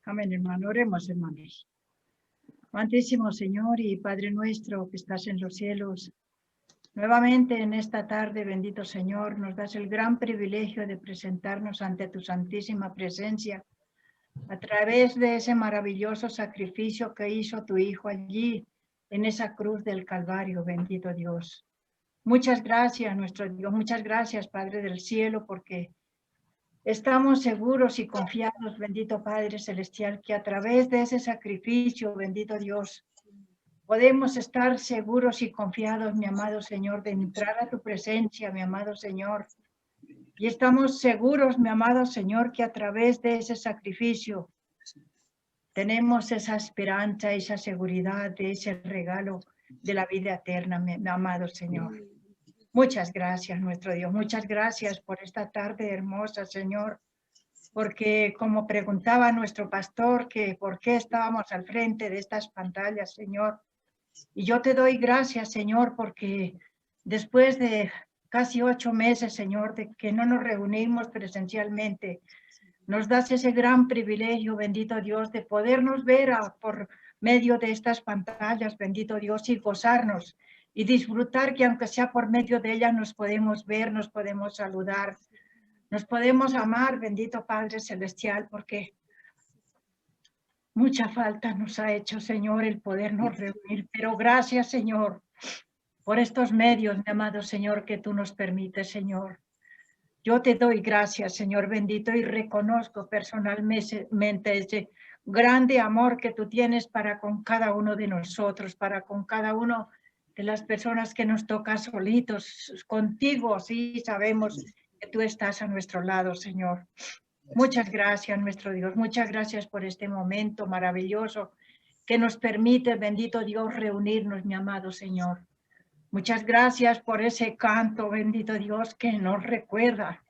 Amén, hermano. Oremos, hermanos. Amantísimo Señor y Padre nuestro que estás en los cielos, nuevamente en esta tarde, bendito Señor, nos das el gran privilegio de presentarnos ante tu santísima presencia a través de ese maravilloso sacrificio que hizo tu Hijo allí en esa cruz del Calvario, bendito Dios. Muchas gracias, nuestro Dios, muchas gracias, Padre del cielo, porque estamos seguros y confiados, bendito Padre Celestial, que a través de ese sacrificio, bendito Dios, podemos estar seguros y confiados, mi amado Señor, de entrar a tu presencia, mi amado Señor. Y estamos seguros, mi amado Señor, que a través de ese sacrificio tenemos esa esperanza, esa seguridad de ese regalo de la vida eterna, mi amado Señor. Muchas gracias, nuestro Dios. Muchas gracias por esta tarde hermosa, Señor. Porque como preguntaba nuestro pastor, que por qué estábamos al frente de estas pantallas, Señor. Y yo te doy gracias, Señor, porque después de casi 8 meses, Señor, de que no nos reunimos presencialmente, nos das ese gran privilegio, bendito Dios, de podernos ver por medio de estas pantallas, bendito Dios, y gozarnos y disfrutar que aunque sea por medio de ellas nos podemos ver, nos podemos saludar, nos podemos amar, bendito Padre Celestial, porque mucha falta nos ha hecho, Señor, el podernos reunir. Pero gracias, Señor, por estos medios, mi amado Señor, que tú nos permites, Señor. Yo te doy gracias, Señor bendito, y reconozco personalmente ese grande amor que tú tienes para con cada uno de nosotros, para con cada uno de las personas que nos toca solitos. Contigo, sí, sabemos que tú estás a nuestro lado, Señor. Muchas gracias, nuestro Dios. Muchas gracias por este momento maravilloso que nos permite, bendito Dios, reunirnos, mi amado Señor. Muchas gracias por ese canto, bendito Dios, que nos recuerda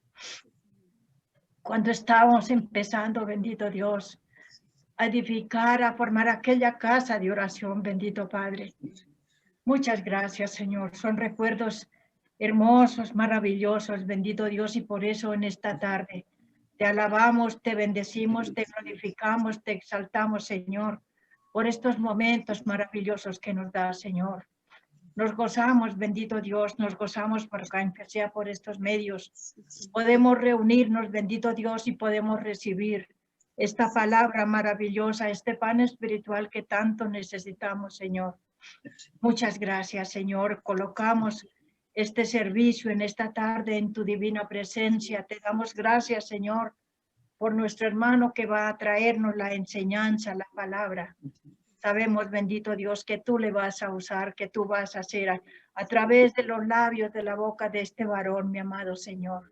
cuando estábamos empezando, bendito Dios, a edificar, a formar aquella casa de oración, bendito Padre. Muchas gracias, Señor. Son recuerdos hermosos, maravillosos, bendito Dios, y por eso en esta tarde te alabamos, te bendecimos, te glorificamos, te exaltamos, Señor, por estos momentos maravillosos que nos da, Señor. Nos gozamos, bendito Dios, nos gozamos porque aunque sea por estos medios, podemos reunirnos, bendito Dios, y podemos recibir esta palabra maravillosa, este pan espiritual que tanto necesitamos, Señor. Muchas gracias, Señor. Colocamos este servicio en esta tarde en tu divina presencia. Te damos gracias, Señor, por nuestro hermano que va a traernos la enseñanza, la palabra. Sabemos, bendito Dios, que tú le vas a usar, que tú vas a hacer a través de los labios, de la boca de este varón, mi amado Señor.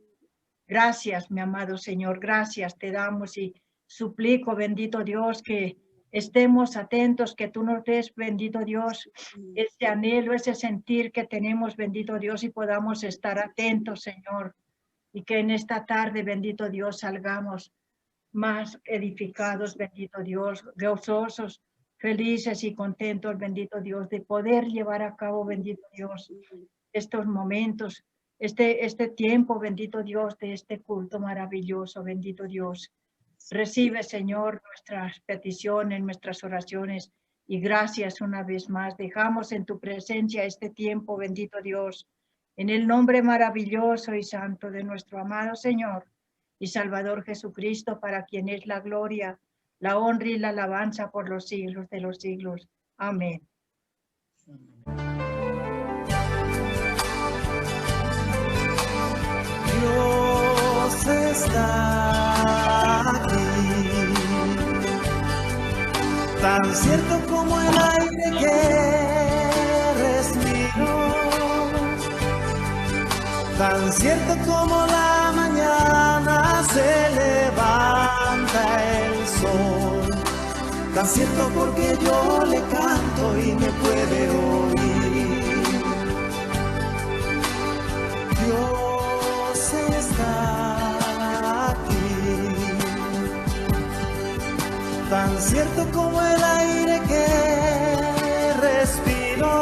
Gracias, mi amado Señor, gracias te damos y suplico, bendito Dios, que estemos atentos, que tú nos des, bendito Dios, ese anhelo, ese sentir que tenemos, bendito Dios, y podamos estar atentos, Señor, y que en esta tarde, bendito Dios, salgamos más edificados, bendito Dios, gozosos, felices y contentos, bendito Dios, de poder llevar a cabo, bendito Dios, estos momentos, este tiempo, bendito Dios, de este culto maravilloso, bendito Dios. Recibe, Señor, nuestras peticiones, nuestras oraciones, y gracias una vez más. Dejamos en tu presencia este tiempo, bendito Dios, en el nombre maravilloso y santo de nuestro amado Señor y Salvador Jesucristo, para quien es la gloria, la honra y la alabanza por los siglos de los siglos. Amén. Dios está aquí, tan cierto como el aire que respiro, tan cierto como la mañana se levanta el sol, tan cierto porque yo le canto y me puede oír. Dios está aquí, tan cierto como el aire que respiro,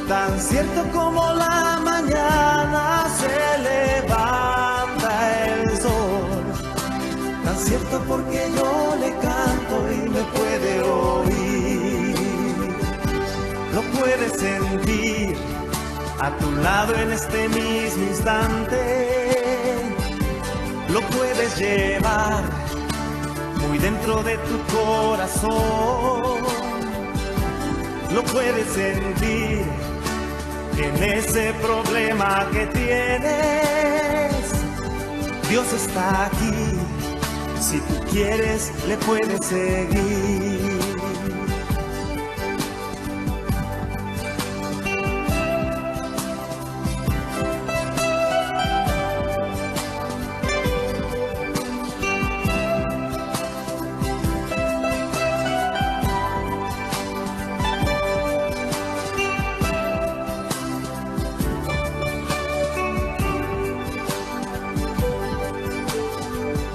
tan cierto como la mañana se levanta el sol, tan cierto porque yo le canto y me puede oír. Lo puedes sentir a tu lado en este mismo instante. Lo puedes llevar muy dentro de tu corazón. Lo puedes sentir en ese problema que tienes. Dios está aquí, si tú quieres le puedes seguir.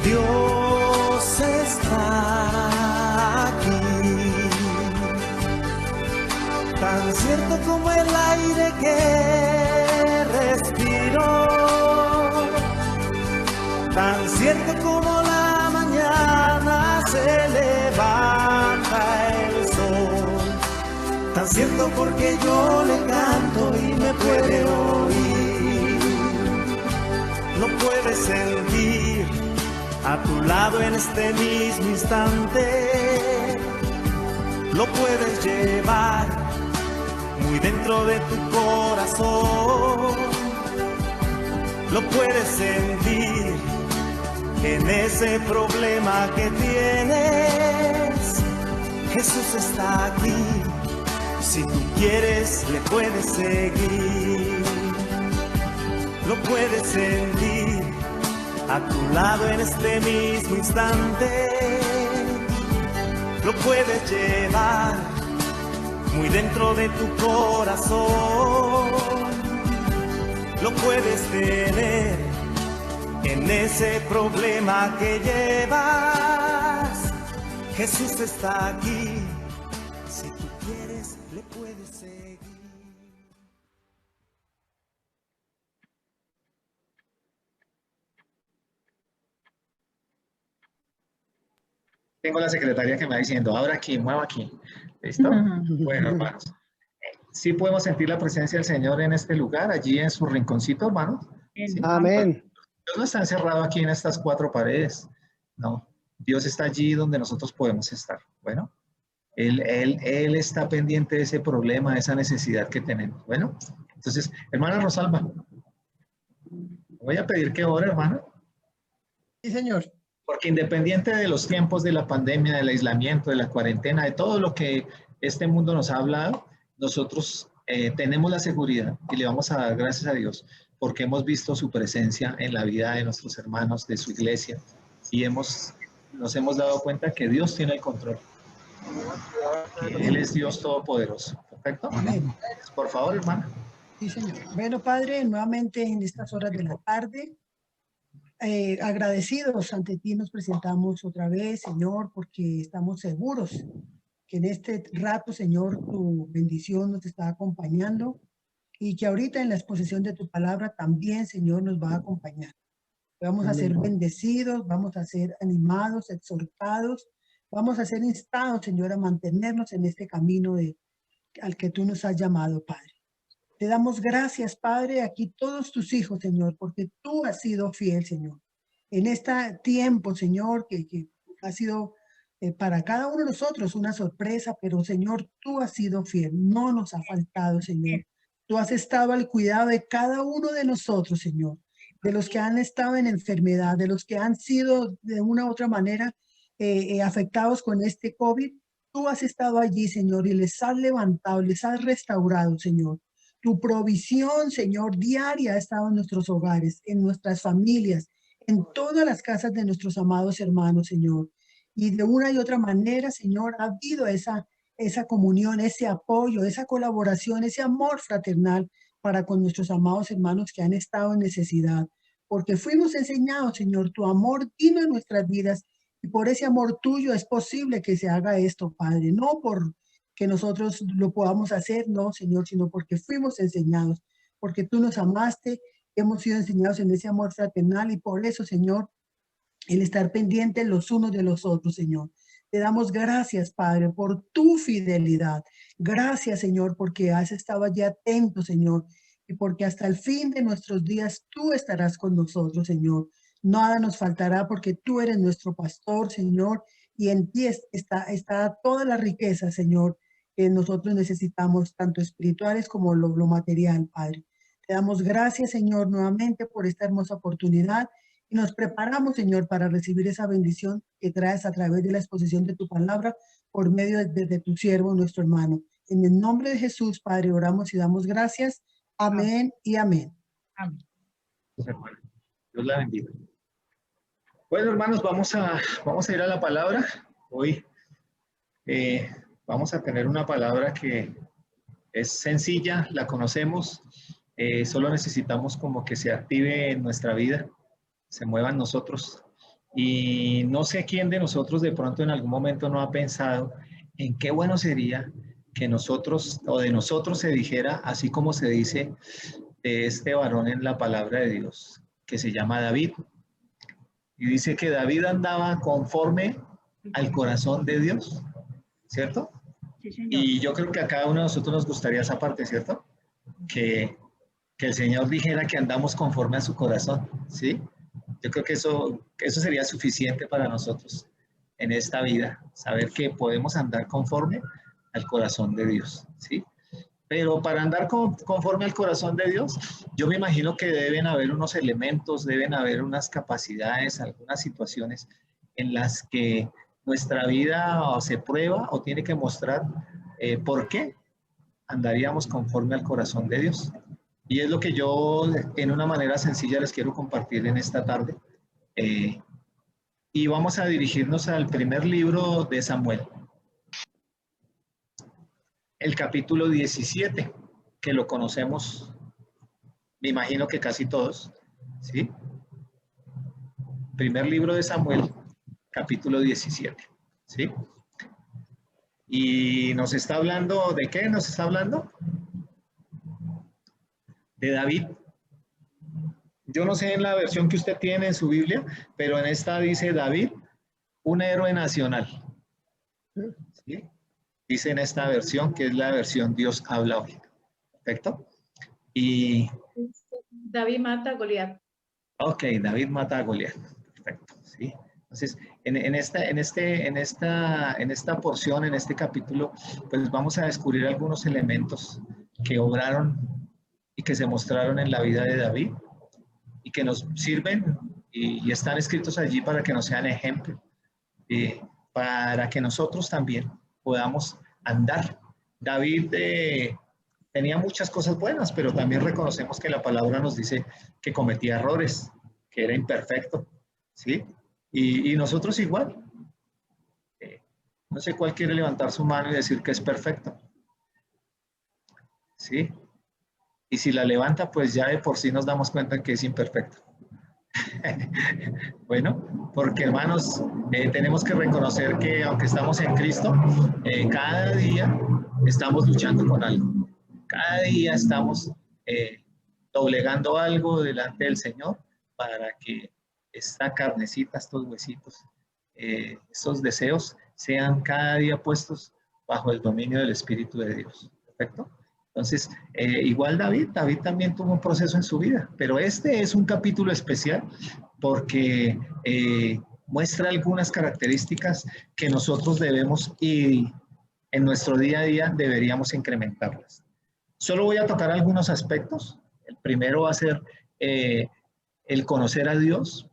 Dios está aquí, tan cierto como el aire que respiro, tan cierto como la mañana se levanta el sol, tan cierto porque yo le canto y me puede oír. Lo puedes sentir a tu lado en este mismo instante. Lo puedes llevar muy dentro de tu corazón. Lo puedes sentir en ese problema que tienes. Jesús está aquí, si tú quieres le puedes seguir. Lo puedes sentir a tu lado en este mismo instante. Lo puedes llevar muy dentro de tu corazón. Lo puedes tener en ese problema que llevas. Jesús está aquí, si tú quieres le puedes seguir. Tengo la secretaria que me va diciendo, ahora aquí, mueva aquí. ¿Listo? Bueno, hermanos. ¿Sí podemos sentir la presencia del Señor en este lugar, allí en su rinconcito, hermanos? ¿Sí? Amén. Dios no está encerrado aquí en estas cuatro paredes. No. Dios está allí donde nosotros podemos estar. Bueno. Él está pendiente de ese problema, de esa necesidad que tenemos. Bueno. Entonces, hermana Rosalba. Voy a pedir que ore, hermana. Sí, señor. Porque independiente de los tiempos de la pandemia, del aislamiento, de la cuarentena, de todo lo que este mundo nos ha hablado, nosotros tenemos la seguridad y le vamos a dar gracias a Dios porque hemos visto su presencia en la vida de nuestros hermanos, de su iglesia, y nos hemos dado cuenta que Dios tiene el control, que Él es Dios Todopoderoso. ¿Perfecto? Amén. Por favor, hermana. Sí, señor. Bueno, Padre, nuevamente en estas horas de la tarde, agradecidos ante ti nos presentamos otra vez, Señor, porque estamos seguros que en este rato, Señor, tu bendición nos está acompañando y que ahorita en la exposición de tu palabra también, Señor, nos va a acompañar. Vamos a ser bendecidos, vamos a ser animados, exhortados, vamos a ser instados, Señor, a mantenernos en este camino al que tú nos has llamado, Padre. Te damos gracias, Padre, aquí todos tus hijos, Señor, porque tú has sido fiel, Señor. En este tiempo, Señor, que ha sido para cada uno de nosotros una sorpresa, pero, Señor, tú has sido fiel. No nos ha faltado, Señor. Tú has estado al cuidado de cada uno de nosotros, Señor, de los que han estado en enfermedad, de los que han sido de una u otra manera afectados con este COVID. Tú has estado allí, Señor, y les has levantado, les has restaurado, Señor. Tu provisión, Señor, diaria ha estado en nuestros hogares, en nuestras familias, en todas las casas de nuestros amados hermanos, Señor. Y de una y otra manera, Señor, ha habido esa comunión, ese apoyo, esa colaboración, ese amor fraternal para con nuestros amados hermanos que han estado en necesidad. Porque fuimos enseñados, Señor, tu amor vino en nuestras vidas y por ese amor tuyo es posible que se haga esto, Padre. No por que nosotros lo podamos hacer, no, Señor, sino porque fuimos enseñados, porque tú nos amaste, hemos sido enseñados en ese amor fraternal y por eso, Señor, el estar pendientes los unos de los otros, Señor. Te damos gracias, Padre, por tu fidelidad. Gracias, Señor, porque has estado allí atento, Señor, y porque hasta el fin de nuestros días tú estarás con nosotros, Señor. Nada nos faltará porque tú eres nuestro pastor, Señor, y en ti está toda la riqueza, Señor, que nosotros necesitamos, tanto espirituales como lo material, Padre. Te damos gracias, Señor, nuevamente por esta hermosa oportunidad y nos preparamos, Señor, para recibir esa bendición que traes a través de la exposición de tu palabra por medio de tu siervo, nuestro hermano. En el nombre de Jesús, Padre, oramos y damos gracias. Amén y amén. Amén. Dios la bendiga. Bueno, hermanos, vamos a ir a la palabra. Hoy vamos a tener una palabra que es sencilla, la conocemos, solo necesitamos como que se active en nuestra vida, se mueva en nosotros. Y no sé quién de nosotros de pronto en algún momento no ha pensado en qué bueno sería que nosotros o de nosotros se dijera, así como se dice de este varón en la palabra de Dios, que se llama David. Y dice que David andaba conforme al corazón de Dios, ¿cierto? Sí, señor. Y yo creo que a cada uno de nosotros nos gustaría esa parte, ¿cierto? Que el Señor dijera que andamos conforme a su corazón, ¿sí? Yo creo que eso sería suficiente para nosotros en esta vida, saber que podemos andar conforme al corazón de Dios, ¿sí? Pero para andar conforme al corazón de Dios, yo me imagino que deben haber unos elementos, deben haber unas capacidades, algunas situaciones en las que nuestra vida se prueba o tiene que mostrar por qué andaríamos conforme al corazón de Dios. Y es lo que yo en una manera sencilla les quiero compartir en esta tarde. Y vamos a dirigirnos al primer libro de Samuel. El capítulo 17, que lo conocemos, me imagino que casi todos, ¿sí? Primer libro de Samuel, capítulo 17, ¿sí? Y nos está hablando, ¿de qué nos está hablando? De David. Yo no sé en la versión que usted tiene en su Biblia, pero en esta dice David, un héroe nacional, ¿sí? Dice en esta versión, que es la versión Dios habla hoy. ¿Perfecto? Y David mata a Goliat. ok, David mata a Goliat. Perfecto, ¿sí? Entonces, en esta porción, en este capítulo, pues vamos a descubrir algunos elementos que obraron y que se mostraron en la vida de David y que nos sirven y están escritos allí para que nos sean ejemplo, para que nosotros también podamos andar. David tenía muchas cosas buenas, pero también reconocemos que la palabra nos dice que cometía errores, que era imperfecto, ¿sí? Y nosotros igual. No sé cuál quiere levantar su mano y decir que es perfecto, ¿sí? Y si la levanta, pues ya de por sí nos damos cuenta que es imperfecto. Bueno, porque hermanos, tenemos que reconocer que aunque estamos en Cristo, cada día estamos luchando con algo. Cada día estamos doblegando algo delante del Señor para que esta carnecita, estos huesitos, estos deseos sean cada día puestos bajo el dominio del Espíritu de Dios. ¿Perfecto? Entonces, igual David también tuvo un proceso en su vida, pero este es un capítulo especial porque muestra algunas características que nosotros debemos y en nuestro día a día deberíamos incrementarlas. Solo voy a tocar algunos aspectos. El primero va a ser el conocer a Dios.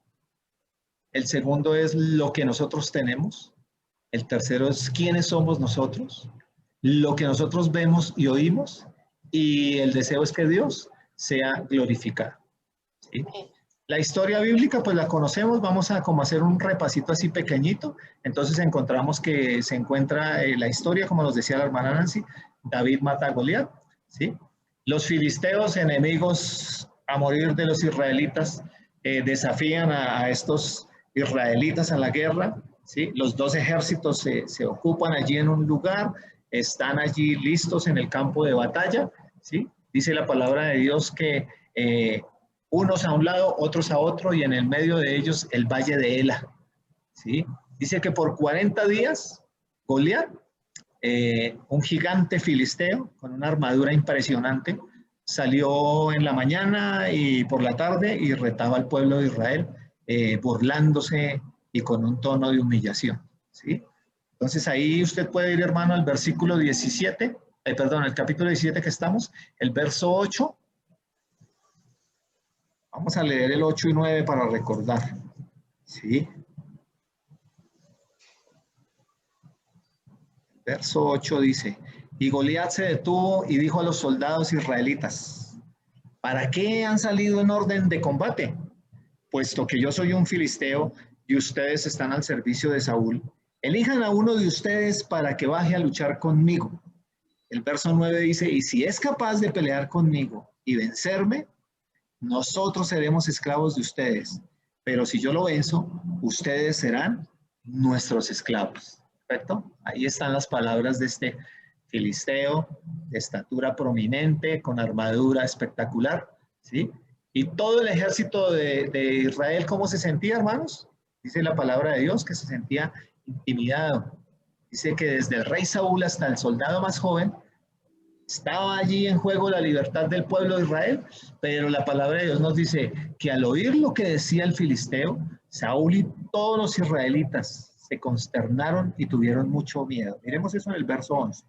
El segundo es lo que nosotros tenemos. El tercero es quiénes somos nosotros, lo que nosotros vemos y oímos. Y el deseo es que Dios sea glorificado, ¿sí? La historia bíblica, pues la conocemos, vamos a como hacer un repasito así pequeñito. Entonces encontramos que se encuentra la historia, como nos decía la hermana Nancy, David mata a Goliat, ¿sí? Los filisteos, enemigos a morir de los israelitas, desafían a estos israelitas a la guerra, ¿sí? Los dos ejércitos se ocupan allí en un lugar, están allí listos en el campo de batalla, ¿sí? Dice la palabra de Dios que unos a un lado, otros a otro, y en el medio de ellos el valle de Ela, ¿sí? Dice que por 40 días, Goliat, un gigante filisteo con una armadura impresionante, salió en la mañana y por la tarde y retaba al pueblo de Israel, burlándose y con un tono de humillación, ¿sí? Entonces ahí usted puede ir, hermano, al versículo 17, perdón, el capítulo 17 que estamos, el verso 8. Vamos a leer el 8 y 9 para recordar, ¿sí? Verso 8 dice, y Goliat se detuvo y dijo a los soldados israelitas, ¿para qué han salido en orden de combate? Puesto que yo soy un filisteo y ustedes están al servicio de Saúl, elijan a uno de ustedes para que baje a luchar conmigo. El verso 9 dice, y si es capaz de pelear conmigo y vencerme, nosotros seremos esclavos de ustedes, pero si yo lo venzo, ustedes serán nuestros esclavos. ¿Perfecto? Ahí están las palabras de este filisteo, de estatura prominente, con armadura espectacular, ¿sí? Y todo el ejército de Israel, ¿cómo se sentía, hermanos? Dice la palabra de Dios que se sentía intimidado. Dice que desde el rey Saúl hasta el soldado más joven, estaba allí en juego la libertad del pueblo de Israel, pero la palabra de Dios nos dice que al oír lo que decía el filisteo, Saúl y todos los israelitas se consternaron y tuvieron mucho miedo. Miremos eso en el verso 11,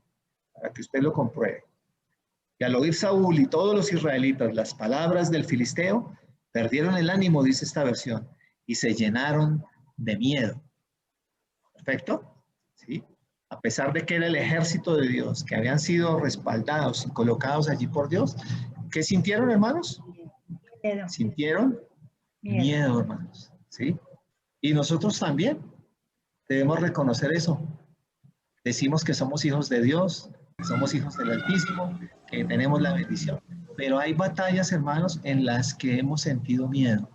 para que usted lo compruebe. Y al oír Saúl y todos los israelitas las palabras del filisteo, perdieron el ánimo, dice esta versión, y se llenaron de miedo. ¿Perfecto? ¿Sí? A pesar de que era el ejército de Dios, que habían sido respaldados y colocados allí por Dios, ¿qué sintieron, hermanos? Miedo. Sintieron miedo, hermanos. ¿Sí? Y nosotros también debemos reconocer eso. Decimos que somos hijos de Dios, que somos hijos del Altísimo, que tenemos la bendición. Pero hay batallas, hermanos, en las que hemos sentido miedo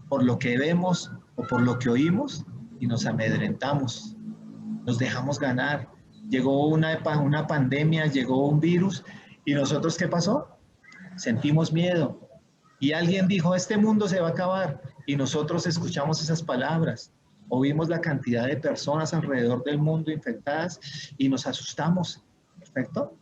por lo que vemos o por lo que oímos y nos amedrentamos. Nos dejamos ganar. Llegó una pandemia, llegó un virus y nosotros, ¿qué pasó? Sentimos miedo. Y alguien dijo, este mundo se va a acabar. Y nosotros escuchamos esas palabras. Oímos la cantidad de personas alrededor del mundo infectadas y nos asustamos. ¿Perfecto?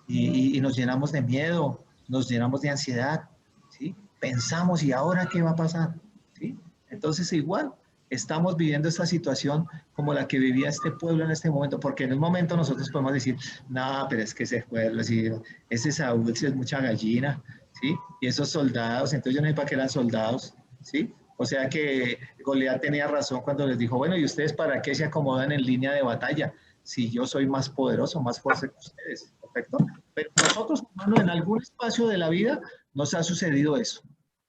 Y nos llenamos de miedo, nos llenamos de ansiedad. ¿Sí? Pensamos, ¿y ahora qué va a pasar? ¿Sí? Entonces igual. Estamos viviendo esta situación como la que vivía este pueblo en este momento, porque en un momento nosotros podemos decir, no, pero es que ese pueblo, sí, ese Saúl sí es mucha gallina, ¿sí? Y esos soldados, entonces yo no sé para qué eran soldados, ¿sí? O sea que Goliat tenía razón cuando les dijo, bueno, ¿y ustedes para qué se acomodan en línea de batalla? Si yo soy más poderoso, más fuerte que ustedes, ¿perfecto? Pero nosotros, hermano, en algún espacio de la vida nos ha sucedido eso.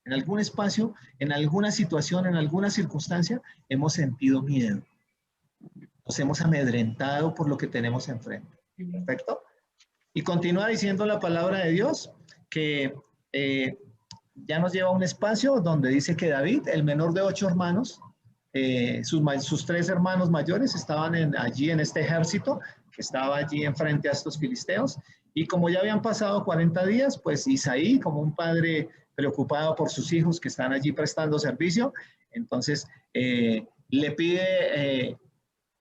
En algún espacio, en alguna situación, en alguna circunstancia, hemos sentido miedo. Nos hemos amedrentado por lo que tenemos enfrente. ¿Perfecto? Y continúa diciendo la palabra de Dios que ya nos lleva a un espacio donde dice que David, el menor de 8 hermanos, sus 3 hermanos mayores estaban allí en este ejército que estaba allí enfrente a estos filisteos. Y como ya habían pasado 40 días, pues Isaí, como un padre preocupado por sus hijos que están allí prestando servicio, entonces le pide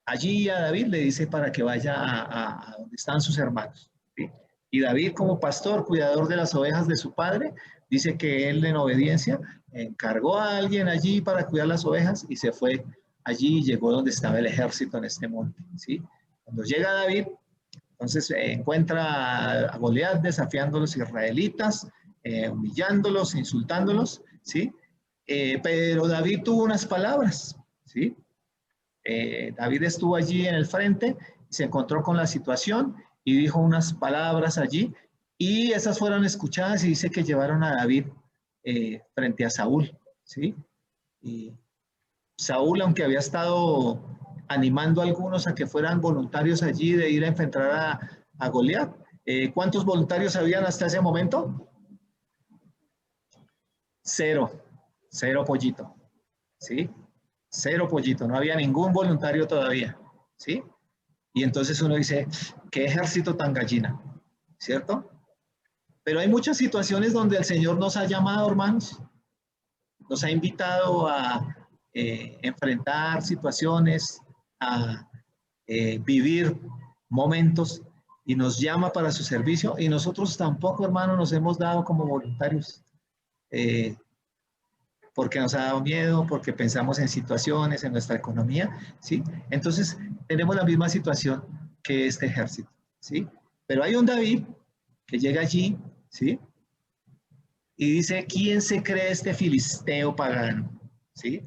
allí a David, le dice para que vaya a donde están sus hermanos, ¿sí? Y David, como pastor, cuidador de las ovejas de su padre, dice que él en obediencia encargó a alguien allí para cuidar las ovejas y se fue allí y llegó donde estaba el ejército en este monte, ¿sí? Cuando llega David, entonces encuentra a Goliat desafiando a los israelitas, humillándolos, insultándolos, ¿sí? Pero David tuvo unas palabras, ¿sí? David estuvo allí en el frente, se encontró con la situación y dijo unas palabras allí y esas fueron escuchadas y dice que llevaron a David frente a Saúl, ¿sí? Y Saúl, aunque había estado animando a algunos a que fueran voluntarios allí de ir a enfrentar a Goliat, ¿cuántos voluntarios habían hasta ese momento? 0 pollito, ¿sí? 0 pollito, no había ningún voluntario todavía, ¿sí? Y entonces uno dice, ¿qué ejército tan gallina? ¿Cierto? Pero hay muchas situaciones donde el Señor nos ha llamado, hermanos, nos ha invitado a enfrentar situaciones, a vivir momentos y nos llama para su servicio, y nosotros tampoco, hermano, nos hemos dado como voluntarios porque nos ha dado miedo, porque pensamos en situaciones, en nuestra economía, ¿sí? Entonces, tenemos la misma situación que este ejército, ¿sí? Pero hay un David que llega allí, ¿sí? Y dice, ¿quién se cree este filisteo pagano? ¿Sí?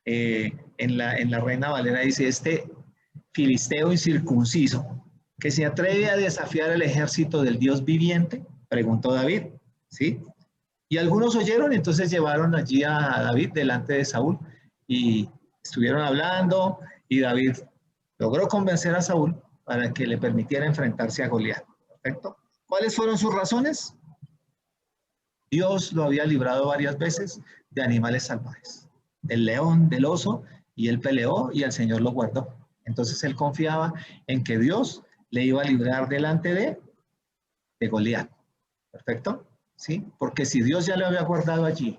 En la Reina Valera dice, este filisteo incircunciso, que se atreve a desafiar el ejército del Dios viviente, preguntó David, ¿sí? Y algunos oyeron, entonces llevaron allí a David delante de Saúl y estuvieron hablando, y David logró convencer a Saúl para que le permitiera enfrentarse a Goliat. ¿Perfecto? ¿Cuáles fueron sus razones? Dios lo había librado varias veces de animales salvajes, del león, del oso, y él peleó y el Señor lo guardó. Entonces él confiaba en que Dios le iba a librar delante de Goliat. ¿Perfecto? ¿Sí? Porque si Dios ya le había guardado allí,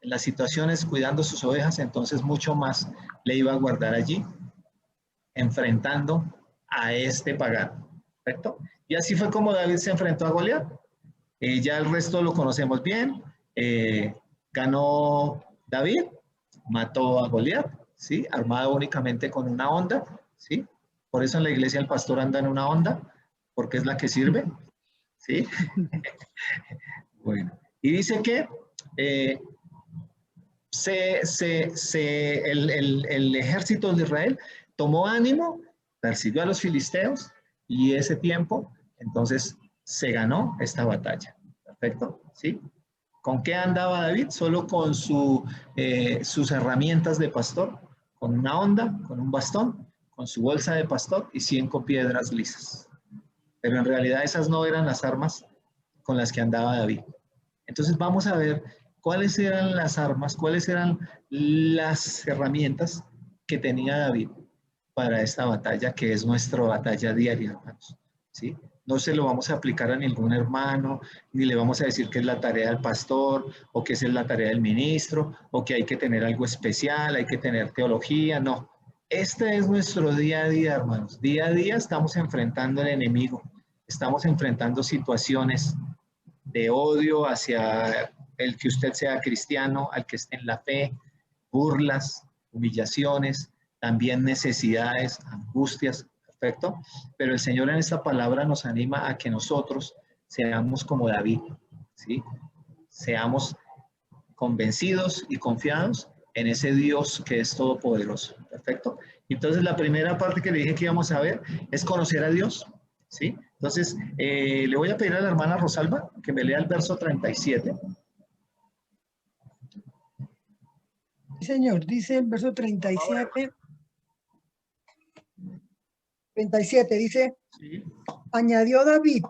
en las situaciones cuidando sus ovejas, entonces mucho más le iba a guardar allí, enfrentando a este pagano. ¿Perfecto? Y así fue como David se enfrentó a Goliat. Ya el resto lo conocemos bien. Ganó David, mató a Goliat, ¿sí? Armado únicamente con una honda, ¿sí? Por eso en la iglesia el pastor anda en una honda, porque es la que sirve, ¿sí? Bueno, y dice que el ejército de Israel tomó ánimo, persiguió a los filisteos, y ese tiempo, entonces, se ganó esta batalla. ¿Perfecto? ¿Sí? ¿Con qué andaba David? Solo con sus herramientas de pastor, con una honda, con un bastón, con su bolsa de pastor y 5 piedras lisas. Pero en realidad esas no eran las armas con las que andaba David. Entonces vamos a ver cuáles eran las armas, cuáles eran las herramientas que tenía David para esta batalla, que es nuestra batalla diaria, hermanos. ¿Sí? No se lo vamos a aplicar a ningún hermano, ni le vamos a decir que es la tarea del pastor, o que es la tarea del ministro, o que hay que tener algo especial, hay que tener teología, no. Este es nuestro día a día, hermanos. Día a día estamos enfrentando al enemigo, estamos enfrentando situaciones de odio hacia el que usted sea cristiano, al que esté en la fe, burlas, humillaciones, también necesidades, angustias. Perfecto. Pero el Señor en esta palabra nos anima a que nosotros seamos como David, ¿sí? Seamos convencidos y confiados en ese Dios que es todopoderoso. Perfecto. Entonces la primera parte que le dije que íbamos a ver es conocer a Dios, ¿sí? Entonces le voy a pedir a la hermana Rosalba que me lea el verso 37. Sí, señor, dice el verso 37. 37 dice, sí. Añadió David,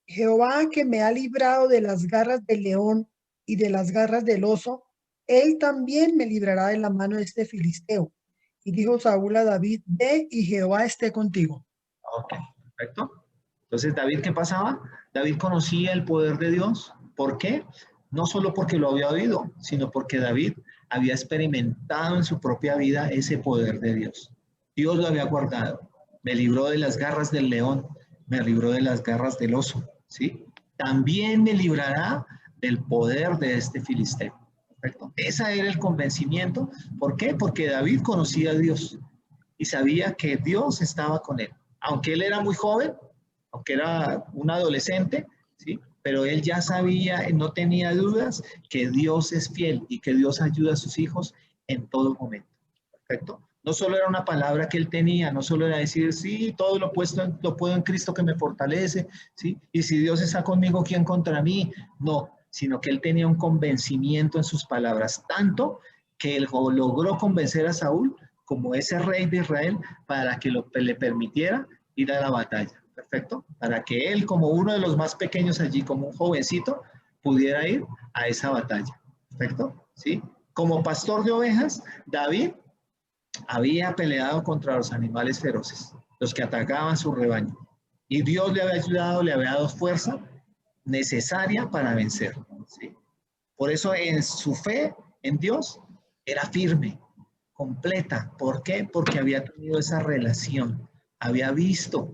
Jehová que me ha librado de las garras del león y de las garras del oso, él también me librará de la mano de este filisteo. Y dijo Saúl a David, ve y Jehová esté contigo. Ok, perfecto. Entonces, David, ¿qué pasaba? David conocía el poder de Dios. ¿Por qué? No solo porque lo había oído, sino porque David había experimentado en su propia vida ese poder de Dios. Dios lo había guardado. Me libró de las garras del león, me libró de las garras del oso, ¿sí? También me librará del poder de este filisteo. Perfecto. Ese era el convencimiento. ¿Por qué? Porque David conocía a Dios y sabía que Dios estaba con él. Aunque él era muy joven, aunque era un adolescente, ¿sí? Pero él ya sabía, no tenía dudas, que Dios es fiel y que Dios ayuda a sus hijos en todo momento. Perfecto. No solo era una palabra que él tenía, no solo era decir, sí, todo lo puedo en Cristo que me fortalece, ¿sí? Y si Dios está conmigo, ¿quién contra mí? No, sino que él tenía un convencimiento en sus palabras, tanto que él logró convencer a Saúl como ese rey de Israel para que le permitiera ir a la batalla. Perfecto. Para que él, como uno de los más pequeños allí, como un jovencito, pudiera ir a esa batalla. Perfecto. ¿Sí? Como pastor de ovejas, David había peleado contra los animales feroces, los que atacaban su rebaño. Y Dios le había ayudado, le había dado fuerza necesaria para vencer. ¿Sí? Por eso en su fe, en Dios era firme, completa. ¿Por qué? Porque había tenido esa relación, había visto,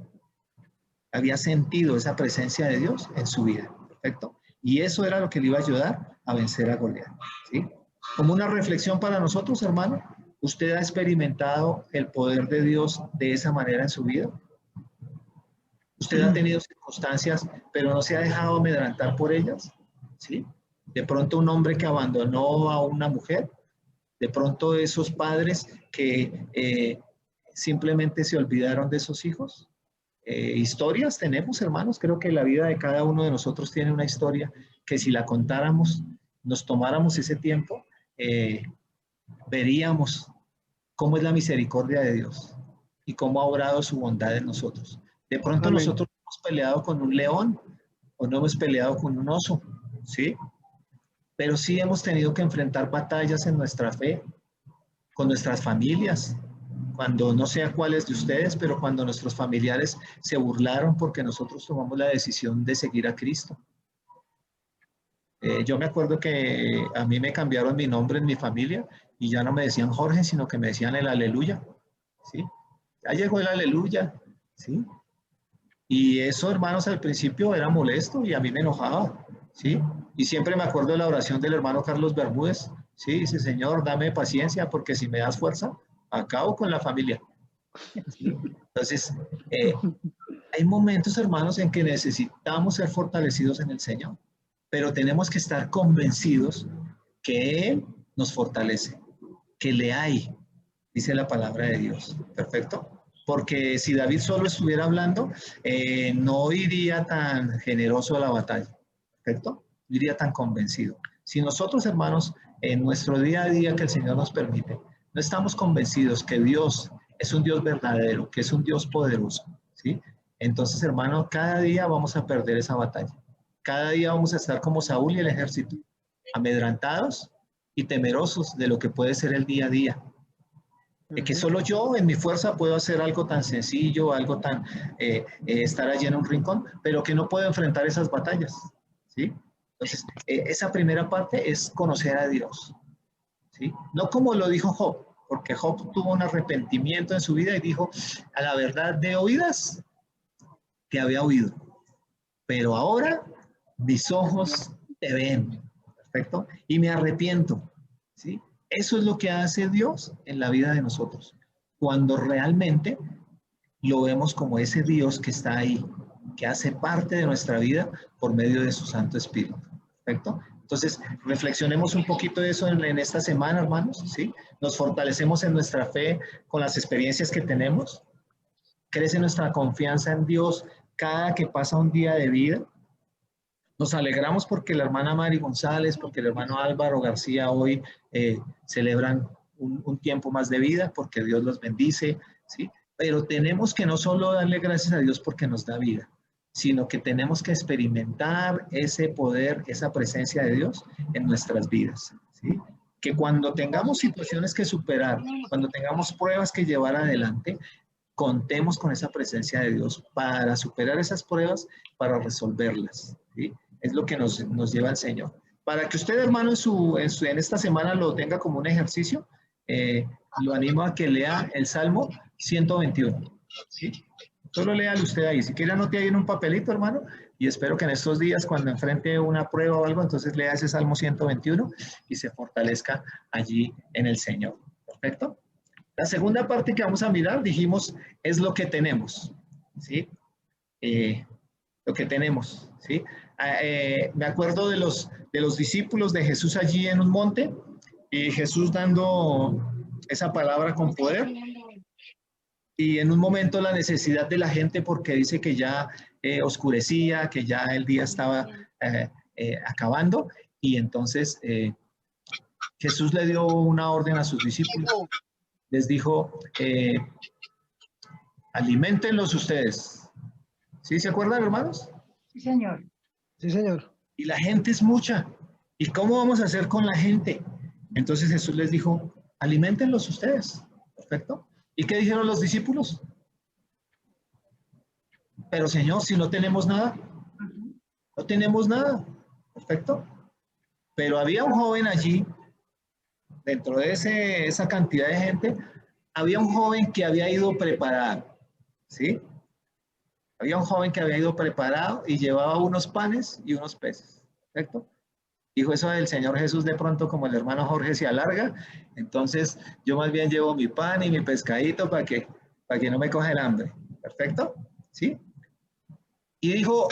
había sentido esa presencia de Dios en su vida. Perfecto. Y eso era lo que le iba a ayudar a vencer a Goliat, ¿sí? Como una reflexión para nosotros, hermano, ¿usted ha experimentado el poder de Dios de esa manera en su vida? ¿Usted ha tenido circunstancias, pero no se ha dejado amedrentar por ellas? ¿Sí? De pronto un hombre que abandonó a una mujer, de pronto esos padres que simplemente se olvidaron de esos hijos. Historias tenemos, hermanos, creo que la vida de cada uno de nosotros tiene una historia que si la contáramos, nos tomáramos ese tiempo, veríamos cómo es la misericordia de Dios y cómo ha obrado su bondad en nosotros. De pronto Amén. nosotros hemos peleado con un león o no hemos peleado con un oso, ¿sí? Pero sí hemos tenido que enfrentar batallas en nuestra fe, con nuestras familias, cuando no sé a cuáles de ustedes, pero cuando nuestros familiares se burlaron porque nosotros tomamos la decisión de seguir a Cristo. Yo me acuerdo que a mí me cambiaron mi nombre en mi familia y ya no me decían Jorge, sino que me decían el Aleluya, ¿sí? Ya llegó el Aleluya, ¿sí? Y eso, hermanos, al principio era molesto y a mí me enojaba, ¿sí? Y siempre me acuerdo de la oración del hermano Carlos Bermúdez, ¿sí? Dice, Señor, dame paciencia porque si me das fuerza, acabo con la familia, ¿sí? Entonces, hay momentos, hermanos, en que necesitamos ser fortalecidos en el Señor, pero tenemos que estar convencidos que Él nos fortalece, que le hay, dice la palabra de Dios. ¿Perfecto? Porque si David solo estuviera hablando, no iría tan generoso a la batalla. ¿Perfecto? No iría tan convencido. Si nosotros, hermanos, en nuestro día a día que el Señor nos permite, no estamos convencidos que Dios es un Dios verdadero, que es un Dios poderoso, ¿sí? Entonces, hermano, cada día vamos a perder esa batalla. Cada día vamos a estar como Saúl y el ejército, amedrantados y temerosos de lo que puede ser el día a día. De que solo yo en mi fuerza puedo hacer algo tan sencillo, algo tan, estar allí en un rincón, pero que no puedo enfrentar esas batallas, ¿sí? Entonces, esa primera parte es conocer a Dios, ¿sí? No como lo dijo Job, porque Job tuvo un arrepentimiento en su vida y dijo, a la verdad de oídas, que había oído, pero ahora mis ojos te ven, ¿perfecto? Y me arrepiento, ¿sí? Eso es lo que hace Dios en la vida de nosotros, cuando realmente lo vemos como ese Dios que está ahí, que hace parte de nuestra vida por medio de su Santo Espíritu, ¿perfecto? Entonces, reflexionemos un poquito de eso en esta semana, hermanos, ¿sí? Nos fortalecemos en nuestra fe con las experiencias que tenemos, crece nuestra confianza en Dios cada que pasa un día de vida. Nos alegramos porque la hermana Mari González, porque el hermano Álvaro García hoy celebran un tiempo más de vida, porque Dios los bendice, ¿sí? Pero tenemos que no solo darle gracias a Dios porque nos da vida, sino que tenemos que experimentar ese poder, esa presencia de Dios en nuestras vidas, ¿sí? Que cuando tengamos situaciones que superar, cuando tengamos pruebas que llevar adelante, contemos con esa presencia de Dios para superar esas pruebas, para resolverlas, ¿sí? Es lo que nos lleva el Señor. Para que usted, hermano, en esta semana lo tenga como un ejercicio, lo animo a que lea el Salmo 121, ¿sí? Solo léalo usted ahí. Si quiere, anote ahí en un papelito, hermano, y espero que en estos días, cuando enfrente una prueba o algo, entonces lea ese Salmo 121 y se fortalezca allí en el Señor. ¿Perfecto? La segunda parte que vamos a mirar, dijimos, es lo que tenemos, ¿sí? Lo que tenemos, ¿sí? Me acuerdo de los discípulos de Jesús allí en un monte, y Jesús dando esa palabra con poder, y en un momento la necesidad de la gente, porque dice que ya oscurecía, que ya el día estaba acabando, y entonces Jesús le dio una orden a sus discípulos. Les dijo, aliméntenlos ustedes. ¿Sí se acuerdan, hermanos? Sí, Señor. Sí, señor. Y la gente es mucha. ¿Y cómo vamos a hacer con la gente? Entonces Jesús les dijo, aliméntenlos ustedes. Perfecto. ¿Y qué dijeron los discípulos? Pero Señor, si no tenemos nada, no tenemos nada. Perfecto. Pero había un joven allí dentro de esa cantidad de gente, había un joven que había ido preparado, ¿sí? Había un joven que había ido preparado y llevaba unos panes y unos peces, ¿correcto? Dijo eso del Señor Jesús de pronto, como el hermano Jorge se alarga, entonces yo más bien llevo mi pan y mi pescadito para que no me coja el hambre, ¿perfecto? ¿Sí? Y dijo,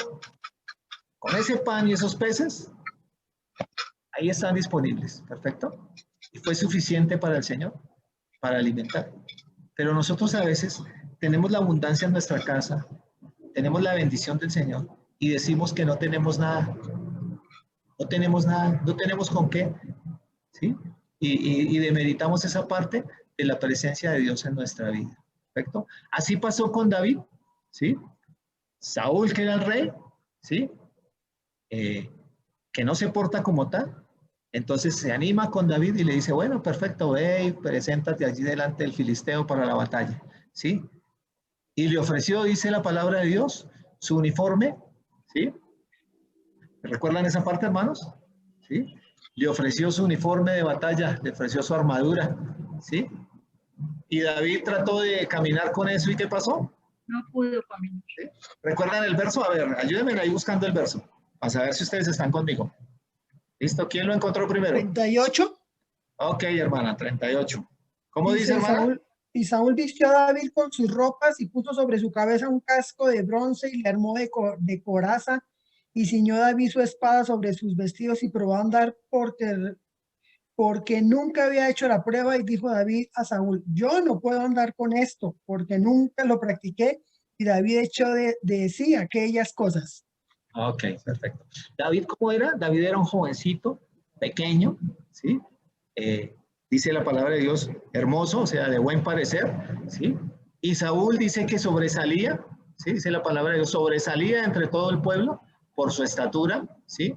con ese pan y esos peces, ahí están disponibles, ¿perfecto? Y fue suficiente para el Señor, para alimentar. Pero nosotros a veces tenemos la abundancia en nuestra casa, tenemos la bendición del Señor y decimos que no tenemos nada. No tenemos nada, no tenemos con qué, ¿sí? Y demeritamos esa parte de la presencia de Dios en nuestra vida, ¿perfecto? Así pasó con David, ¿sí? Saúl, que era el rey, ¿sí? Que no se porta como tal, entonces se anima con David y le dice, bueno, perfecto, ve y preséntate allí delante del filisteo para la batalla, ¿sí? Y le ofreció, dice la palabra de Dios, su uniforme, ¿sí? ¿Recuerdan esa parte, hermanos? ¿Sí? Le ofreció su uniforme de batalla, le ofreció su armadura, ¿sí? Y David trató de caminar con eso, ¿y qué pasó? No pudo caminar. ¿Sí? ¿Recuerdan el verso? A ver, ayúdenme ahí buscando el verso, para saber si ustedes están conmigo. ¿Listo? ¿Quién lo encontró primero? 38. Ok, hermana, 38. ¿Cómo dice, hermana? Y Saúl vistió a David con sus ropas y puso sobre su cabeza un casco de bronce y le armó de coraza y ciñó David su espada sobre sus vestidos y probó a andar porque nunca había hecho la prueba y dijo David a Saúl, yo no puedo andar con esto porque nunca lo practiqué y David echó de sí aquellas cosas. Ok, perfecto. David, ¿cómo era? David era un jovencito, pequeño, ¿sí? Dice la palabra de Dios, hermoso, o sea, de buen parecer, ¿sí? Y Saúl dice que sobresalía, ¿sí? Dice la palabra de Dios, sobresalía entre todo el pueblo por su estatura, ¿sí?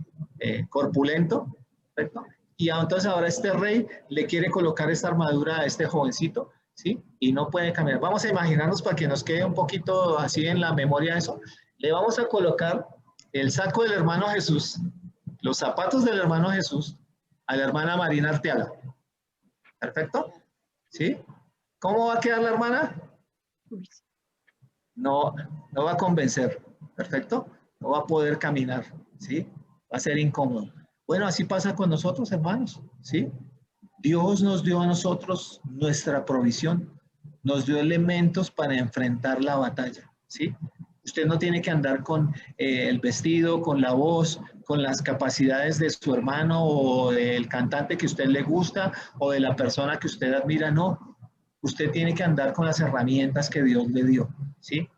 Corpulento, ¿perfecto? Y entonces ahora este rey le quiere colocar esta armadura a este jovencito, ¿sí? Y no puede caminar. Vamos a imaginarnos para que nos quede un poquito así en la memoria eso. Le vamos a colocar el saco del hermano Jesús, los zapatos del hermano Jesús, a la hermana Marina Arteaga. ¿Perfecto? ¿Sí? ¿Cómo va a quedar la hermana? No, no va a convencer. ¿Perfecto? No va a poder caminar. ¿Sí? Va a ser incómodo. Bueno, así pasa con nosotros, hermanos. ¿Sí? Dios nos dio a nosotros nuestra provisión. Nos dio elementos para enfrentar la batalla. ¿Sí? Usted no tiene que andar con el vestido, con la voz, con las capacidades de su hermano o del cantante que a usted le gusta o de la persona que usted admira, no. Usted tiene que andar con las herramientas que Dios le dio, ¿sí?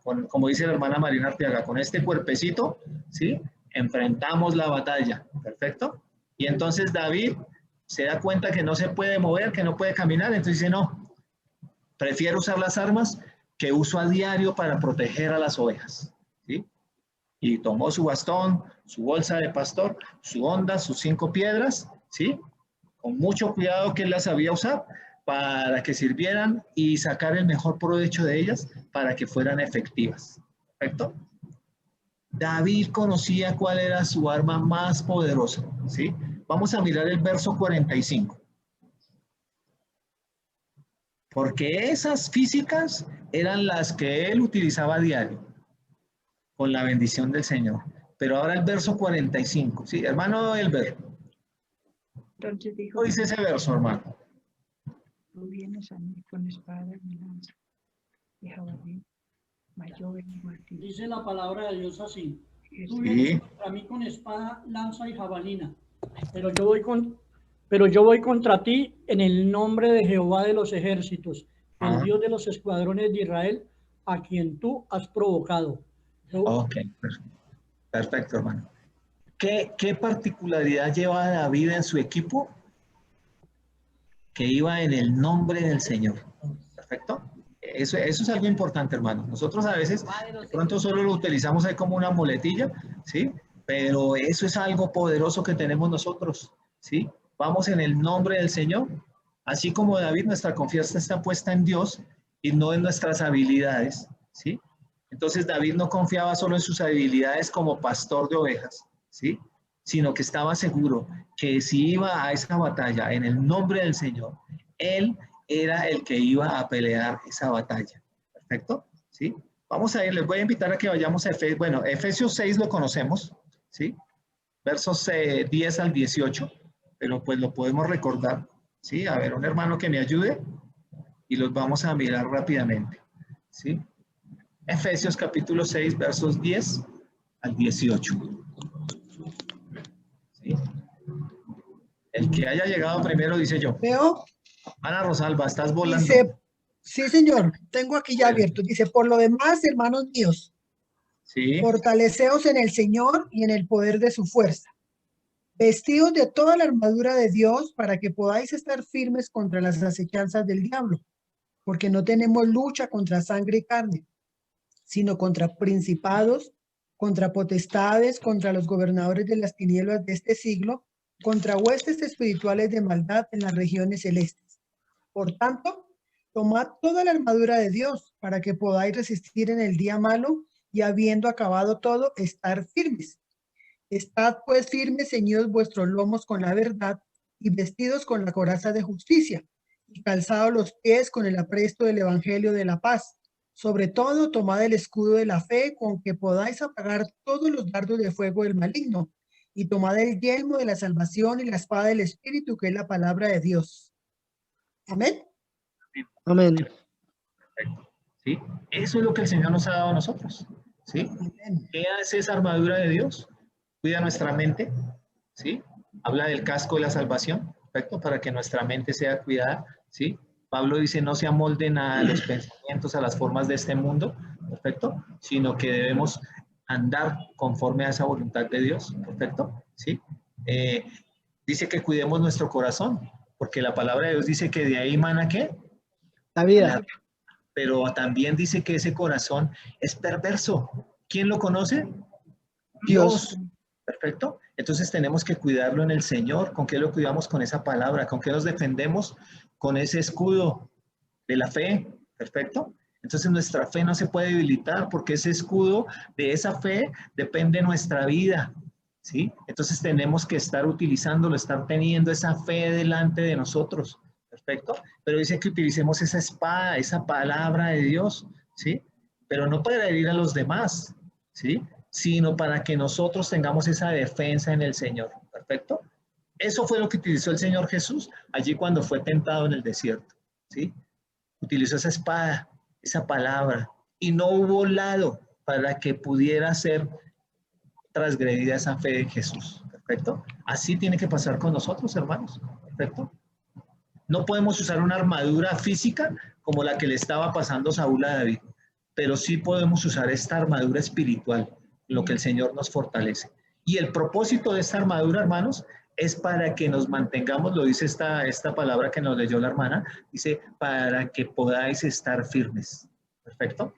Como dice la hermana Marina Arteaga, con este cuerpecito, ¿sí? Enfrentamos la batalla, ¿perfecto? Y entonces David se da cuenta que no se puede mover, que no puede caminar, entonces dice, no, prefiero usar las armas que uso a diario para proteger a las ovejas, ¿sí? Y tomó su bastón, su bolsa de pastor, su honda, sus 5 piedras, ¿sí? Con mucho cuidado que él las sabía usar para que sirvieran y sacar el mejor provecho de ellas para que fueran efectivas, ¿perfecto? David conocía cuál era su arma más poderosa, ¿sí? Vamos a mirar el verso 45. Porque esas físicas eran las que él utilizaba a diario, con la bendición del Señor. Pero ahora el verso 45, ¿sí? Hermano Elber. Entonces dijo, ¿Cómo dice ese verso, hermano? tú vienes a mí con espada y lanza y jabalí, mas yo vengo a ti. Dice la palabra de Dios así. Tú Sí. vienes contra mí con espada, lanza y jabalina, pero yo voy contra ti en el nombre de Jehová de los ejércitos, el Dios de los escuadrones de Israel, a quien tú has provocado. Ok, perfecto, hermano. ¿Qué particularidad lleva David en su equipo? Que iba en el nombre del Señor. Perfecto. Eso es algo importante, hermano. Nosotros a veces de pronto solo lo utilizamos ahí como una muletilla, ¿sí? Pero eso es algo poderoso que tenemos nosotros, ¿sí? Vamos en el nombre del Señor. Así como David, nuestra confianza está puesta en Dios y no en nuestras habilidades, ¿sí? Entonces David no confiaba solo en sus habilidades como pastor de ovejas, ¿sí? sino que estaba seguro que si iba a esa batalla en el nombre del Señor, él era el que iba a pelear esa batalla. ¿Perfecto? ¿Sí? Vamos a ir, les voy a invitar a que vayamos a Efesios. Bueno, Efesios 6 lo conocemos, ¿sí? Versos 10 al 18, pero pues lo podemos recordar, ¿sí? A ver, un hermano que me ayude y los vamos a mirar rápidamente, ¿sí? Efesios capítulo 6, versos 10 al 18. ¿Sí? El que haya llegado primero dice yo. Veo, Ana Rosalba, estás volando. dice, sí señor, tengo aquí ya abierto. Dice, por lo demás, hermanos míos, Sí, fortaleceos en el Señor y en el poder de su fuerza. Vestidos de toda la armadura de Dios para que podáis estar firmes contra las acechanzas del diablo, porque no tenemos lucha contra sangre y carne, sino contra principados, contra potestades, contra los gobernadores de las tinieblas de este siglo, contra huestes espirituales de maldad en las regiones celestes. Por tanto, tomad toda la armadura de Dios para que podáis resistir en el día malo y habiendo acabado todo, estar firmes. Estad pues firmes, ceñidos vuestros lomos con la verdad y vestidos con la coraza de justicia y calzados los pies con el apresto del evangelio de la paz. Sobre todo, tomad el escudo de la fe con que podáis apagar todos los dardos de fuego del maligno y tomad el yelmo de la salvación y la espada del Espíritu, que es la palabra de Dios. Amén. Amén. perfecto. ¿Sí? Eso es lo que el Señor nos ha dado a nosotros. ¿Sí? Amén. ¿Qué hace esa armadura de Dios? Cuida nuestra mente, ¿sí? Habla del casco de la salvación, ¿perfecto? Para que nuestra mente sea cuidada, ¿sí? Pablo dice, no se amolden a los pensamientos, a las formas de este mundo, ¿perfecto? Sino que debemos andar conforme a esa voluntad de Dios, ¿perfecto? ¿Sí? Dice que cuidemos nuestro corazón, porque la palabra de Dios dice que de ahí mana, ¿qué? La vida. Pero también dice que ese corazón es perverso. ¿Quién lo conoce? Dios. Perfecto. Entonces tenemos que cuidarlo en el Señor. ¿Con qué lo cuidamos? Con esa palabra. ¿Con qué nos defendemos? Con ese escudo de la fe. Perfecto. Entonces nuestra fe no se puede debilitar porque ese escudo de esa fe depende de nuestra vida. ¿Sí? Entonces tenemos que estar utilizándolo, estar teniendo esa fe delante de nosotros. Perfecto. Pero dice que utilicemos esa espada, esa palabra de Dios. ¿Sí? Pero no para herir a los demás. ¿Sí? Sino para que nosotros tengamos esa defensa en el Señor. ¿Perfecto? Eso fue lo que utilizó el Señor Jesús allí cuando fue tentado en el desierto. ¿Sí? Utilizó esa espada, esa palabra, y no hubo lado para que pudiera ser transgredida esa fe de Jesús. ¿Perfecto? Así tiene que pasar con nosotros, hermanos. ¿Perfecto? No podemos usar una armadura física como la que le estaba pasando Saúl a David, pero sí podemos usar esta armadura espiritual, lo que el Señor nos fortalece. Y el propósito de esta armadura, hermanos, es para que nos mantengamos, lo dice esta palabra que nos leyó la hermana, dice, para que podáis estar firmes. ¿Perfecto?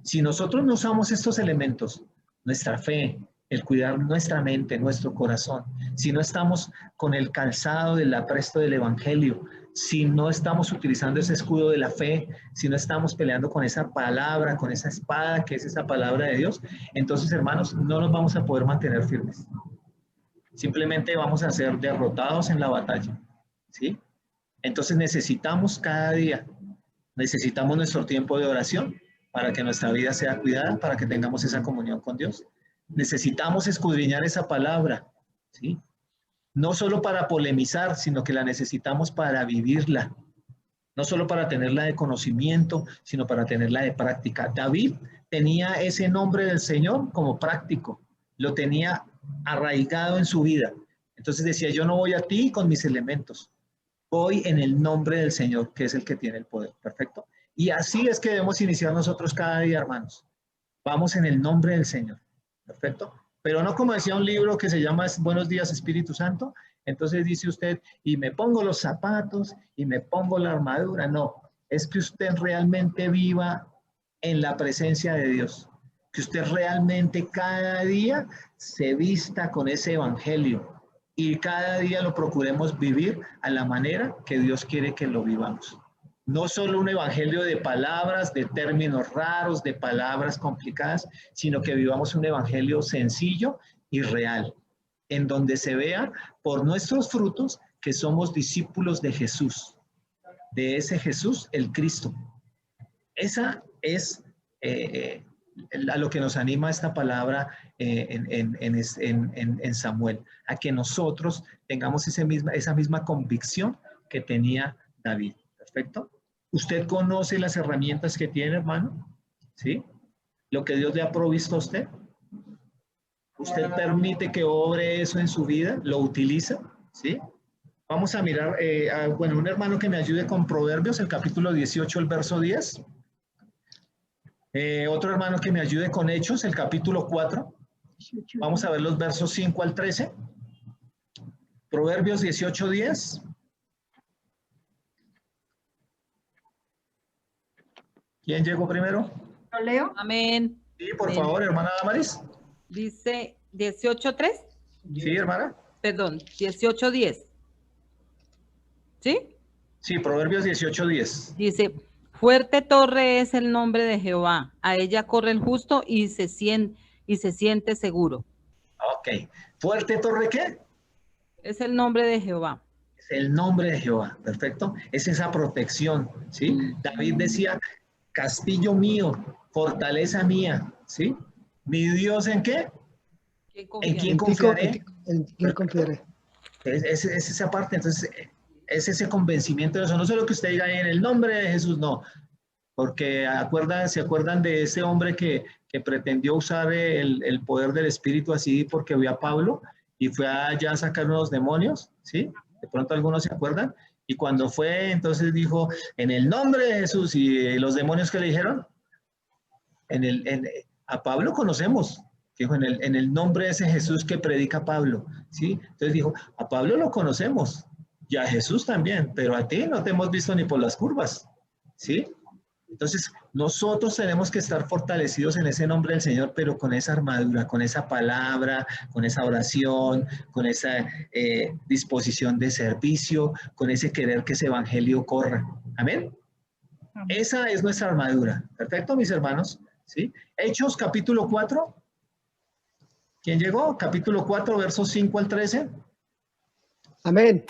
Si nosotros no usamos estos elementos, nuestra fe, el cuidar nuestra mente, nuestro corazón, si no estamos con el calzado del apresto del evangelio, si no estamos utilizando ese escudo de la fe, si no estamos peleando con esa palabra, con esa espada que es esa palabra de Dios, entonces, hermanos, no nos vamos a poder mantener firmes. Simplemente vamos a ser derrotados en la batalla, ¿sí? Entonces necesitamos cada día, necesitamos nuestro tiempo de oración para que nuestra vida sea cuidada, para que tengamos esa comunión con Dios. Necesitamos escudriñar esa palabra, ¿sí? No solo para polemizar, sino que la necesitamos para vivirla. No solo para tenerla de conocimiento, sino para tenerla de práctica. David tenía ese nombre del Señor como práctico. Lo tenía arraigado en su vida. Entonces decía, yo no voy a ti con mis elementos. Voy en el nombre del Señor, que es el que tiene el poder. Perfecto. Y así es que debemos iniciar nosotros cada día, hermanos. Vamos en el nombre del Señor. Perfecto. Pero no como decía un libro que se llama Buenos días, Espíritu Santo. Entonces dice usted, y me pongo los zapatos y me pongo la armadura. No, es que usted realmente viva en la presencia de Dios. Que usted realmente cada día se vista con ese evangelio y cada día lo procuremos vivir a la manera que Dios quiere que lo vivamos. No solo un evangelio de palabras, de términos raros, de palabras complicadas, sino que vivamos un evangelio sencillo y real. en donde se vea por nuestros frutos que somos discípulos de Jesús, de ese Jesús, el Cristo. Esa es a lo que nos anima esta palabra en Samuel, a que nosotros tengamos esa misma convicción que tenía David. ¿Perfecto? ¿Usted conoce las herramientas que tiene, hermano? ¿Sí? Lo que Dios le ha provisto a usted. ¿Usted permite que obre eso en su vida? ¿Lo utiliza? ¿Sí? Vamos a mirar, bueno, un hermano que me ayude con Proverbios, el capítulo 18, el verso 10. Otro hermano que me ayude con Hechos, el capítulo 4. Vamos a ver los versos 5 al 13. Proverbios 18, 10. ¿Quién llegó primero? ¿Lo leo? Amén. Sí, por favor, hermana Damaris. Dice 18:3. Sí, hermana. Perdón, 18:10. ¿Sí? Sí, Proverbios 18, 10. Dice, fuerte torre es el nombre de Jehová. A ella corre el justo y se siente seguro. Ok. ¿Fuerte torre qué? Es el nombre de Jehová. Es el nombre de Jehová. Perfecto. Es esa protección. ¿Sí? David decía, castillo mío, fortaleza mía. ¿Sí? ¿Mi Dios en qué? ¿En quién confiaré? ¿En quién confiaré? Es esa parte. Entonces, es ese convencimiento de eso. No solo que usted diga en el nombre de Jesús, no. Porque se acuerdan de ese hombre que pretendió usar el poder del Espíritu así porque vio a Pablo y fue allá a sacar unos demonios, ¿sí? De pronto algunos se acuerdan. Y cuando fue, entonces dijo, en el nombre de Jesús, y los demonios que le dijeron, a Pablo conocemos, dijo, en el nombre de ese Jesús que predica Pablo, ¿sí? Entonces dijo, a Pablo lo conocemos, y a Jesús también, pero a ti no te hemos visto ni por las curvas, ¿sí? Entonces, nosotros tenemos que estar fortalecidos en ese nombre del Señor, pero con esa armadura, con esa palabra, con esa oración, con esa disposición de servicio, con ese querer que ese evangelio corra. ¿Amén? Esa es nuestra armadura. ¿Perfecto, mis hermanos? ¿Sí? Hechos, capítulo 4. ¿Quién llegó? Capítulo 4, versos 5 al 13. Amén.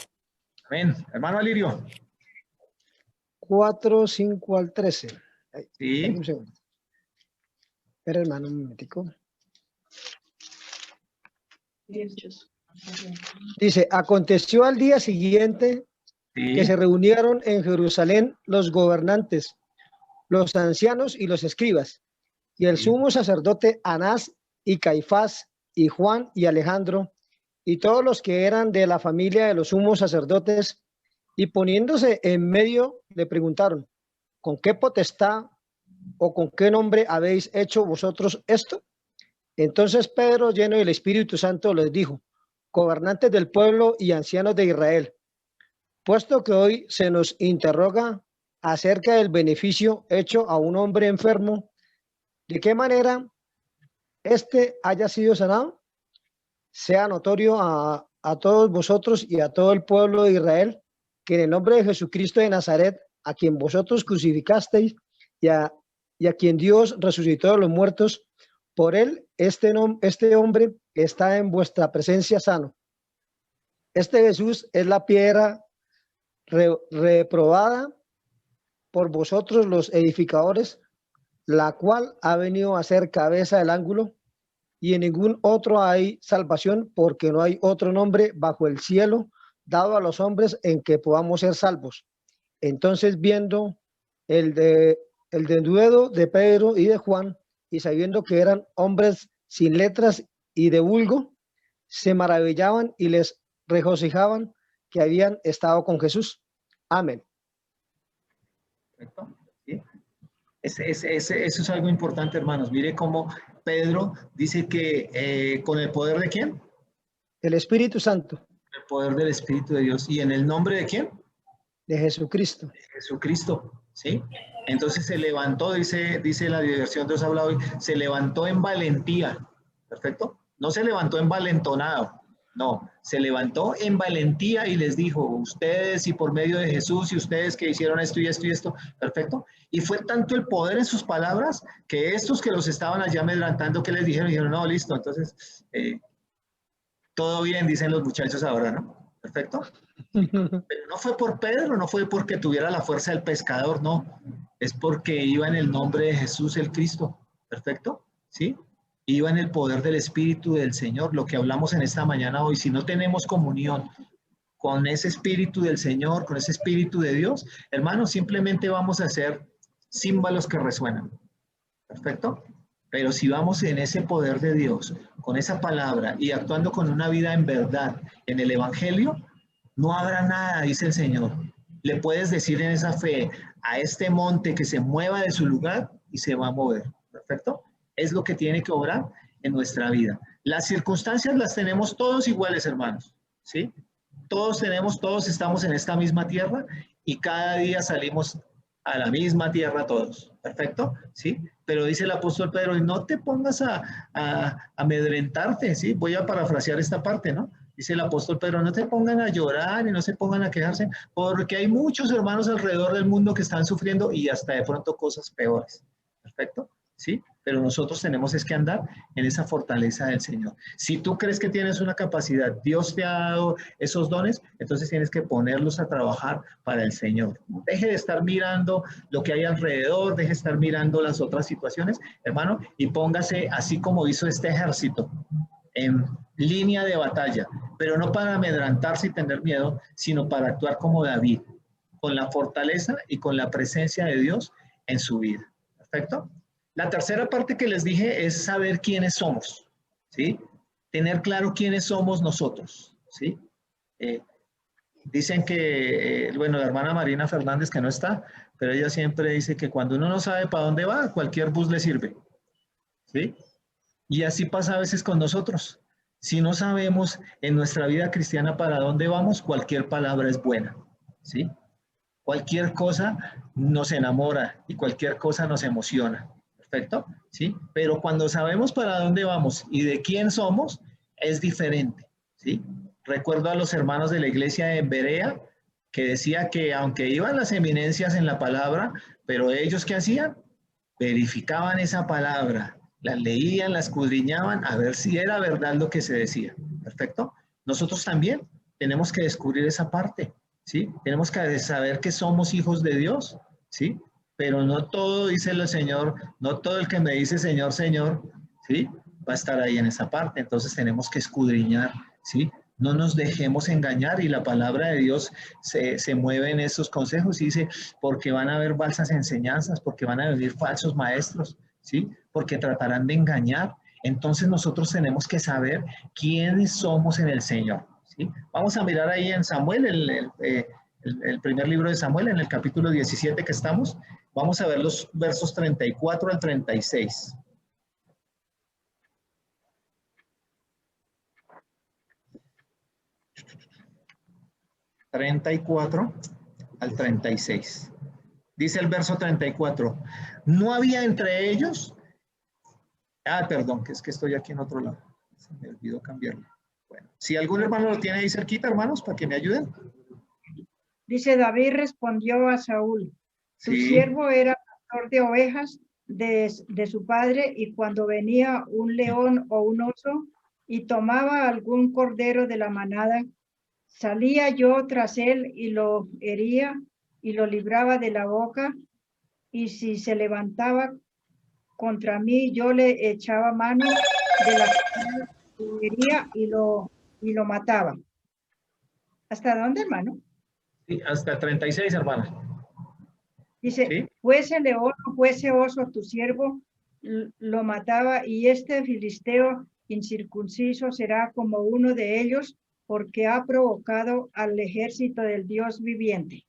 Amén. Hermano Alirio. 4, 5 al 13. Sí. Un segundo. Espera, hermano, un momentico. Dice, aconteció al día siguiente que se reunieron en Jerusalén los gobernantes, los ancianos y los escribas, y el sumo sacerdote Anás y Caifás y Juan y Alejandro, y todos los que eran de la familia de los sumos sacerdotes, y poniéndose en medio le preguntaron, ¿con qué potestad o con qué nombre habéis hecho vosotros esto? Entonces Pedro, lleno del Espíritu Santo, les dijo, gobernantes del pueblo y ancianos de Israel, puesto que hoy se nos interroga acerca del beneficio hecho a un hombre enfermo, ¿de qué manera éste haya sido sanado? Sea notorio a todos vosotros y a todo el pueblo de Israel, que en el nombre de Jesucristo de Nazaret, a quien vosotros crucificasteis y a quien Dios resucitó de los muertos, por él este hombre está en vuestra presencia sano. Este Jesús es la piedra reprobada por vosotros los edificadores, la cual ha venido a ser cabeza del ángulo, y en ningún otro hay salvación, porque no hay otro nombre bajo el cielo dado a los hombres en que podamos ser salvos. Entonces, viendo el denuedo de Pedro y de Juan, y sabiendo que eran hombres sin letras y de vulgo, se maravillaban y les regocijaban que habían estado con Jesús. Amén. Perfecto. ¿Sí? Eso es algo importante, hermanos. Mire cómo Pedro dice que con el poder de ¿quién? El Espíritu Santo. El poder del Espíritu de Dios. ¿Y en el nombre de quién? De Jesucristo. De Jesucristo, ¿sí? Entonces se levantó, dice la versión de Dios habla hoy, se levantó en valentía. ¿Perfecto? No se levantó envalentonado. No, se levantó en valentía y les dijo, ustedes y por medio de Jesús y ustedes que hicieron esto y esto y esto, perfecto. Y fue tanto el poder en sus palabras que estos que los estaban allá amedrentando, que les dijeron, no, listo, entonces Todo bien, dicen los muchachos ahora, ¿no? Perfecto. Pero no fue por Pedro, no fue porque tuviera la fuerza del pescador, no. Es porque iba en el nombre de Jesús el Cristo. Perfecto. ¿Sí? Iba en el poder del Espíritu del Señor, lo que hablamos en esta mañana hoy. Si no tenemos comunión con ese Espíritu del Señor, con ese Espíritu de Dios, hermanos, simplemente vamos a hacer címbalos que resuenan. Perfecto. Pero si vamos en ese poder de Dios, con esa palabra y actuando con una vida en verdad, en el Evangelio, no habrá nada, dice el Señor. Le puedes decir en esa fe a este monte que se mueva de su lugar y se va a mover. ¿Perfecto? Es lo que tiene que obrar en nuestra vida. Las circunstancias las tenemos todos iguales, hermanos. ¿Sí? Todos estamos en esta misma tierra y cada día salimos a la misma tierra todos. ¿Perfecto? ¿Sí? Pero dice el apóstol Pedro, no te pongas a amedrentarte, ¿sí? Voy a parafrasear esta parte, ¿no? Dice el apóstol Pedro, no te pongan a llorar y no se pongan a quejarse, porque hay muchos hermanos alrededor del mundo que están sufriendo y hasta de pronto cosas peores. ¿Perfecto? ¿Sí? Pero nosotros tenemos es que andar en esa fortaleza del Señor. Si tú crees que tienes una capacidad, Dios te ha dado esos dones, entonces tienes que ponerlos a trabajar para el Señor. Deje de estar mirando lo que hay alrededor, deje de estar mirando las otras situaciones, hermano, y póngase así como hizo este ejército, en línea de batalla, pero no para amedrantarse y tener miedo, sino para actuar como David, con la fortaleza y con la presencia de Dios en su vida. ¿Perfecto? La tercera parte que les dije es saber quiénes somos, ¿sí? Tener claro quiénes somos nosotros, ¿sí? Dicen que, bueno, la hermana Marina Fernández, que no está, pero ella siempre dice que cuando uno no sabe para dónde va, cualquier bus le sirve, ¿sí? Y así pasa a veces con nosotros. Si no sabemos en nuestra vida cristiana para dónde vamos, cualquier palabra es buena, ¿sí? Cualquier cosa nos enamora y cualquier cosa nos emociona. ¿Perfecto? ¿Sí? Pero cuando sabemos para dónde vamos y de quién somos, es diferente. ¿Sí? Recuerdo a los hermanos de la iglesia en Berea que decía que aunque iban las eminencias en la palabra, pero ellos ¿qué hacían? Verificaban esa palabra, la leían, la escudriñaban a ver si era verdad lo que se decía. ¿Perfecto? Nosotros también tenemos que descubrir esa parte. ¿Sí? Tenemos que saber que somos hijos de Dios. ¿Sí? Pero no todo, dice el Señor, no todo el que me dice Señor, Señor, ¿sí? Va a estar ahí en esa parte. Entonces tenemos que escudriñar, ¿sí? No nos dejemos engañar y la palabra de Dios se mueve en esos consejos y dice, porque van a haber falsas enseñanzas, porque van a venir falsos maestros, ¿sí? Porque tratarán de engañar. Entonces nosotros tenemos que saber quiénes somos en el Señor, ¿sí? Vamos a mirar ahí en Samuel, el primer libro de Samuel, en el capítulo 17 que estamos. Vamos a ver los versos 34 al 36. (34 al 36). Dice el verso 34. No había entre ellos... perdón, que es que estoy aquí en otro lado. Se me olvidó cambiarlo. Bueno, si algún hermano lo tiene ahí cerquita, hermanos, para que me ayuden. Dice, David respondió a Saúl, su siervo era pastor de ovejas de su padre, y cuando venía un león o un oso y tomaba algún cordero de la manada, salía yo tras él y lo hería y lo libraba de la boca, y si se levantaba contra mí, yo le echaba mano de la lo hería y lo mataba. ¿Hasta dónde, hermano? Sí, hasta 36, hermana. Dice, ¿sí? Fuese león o fuese oso, tu siervo lo mataba, y este filisteo incircunciso será como uno de ellos, porque ha provocado al ejército del Dios viviente.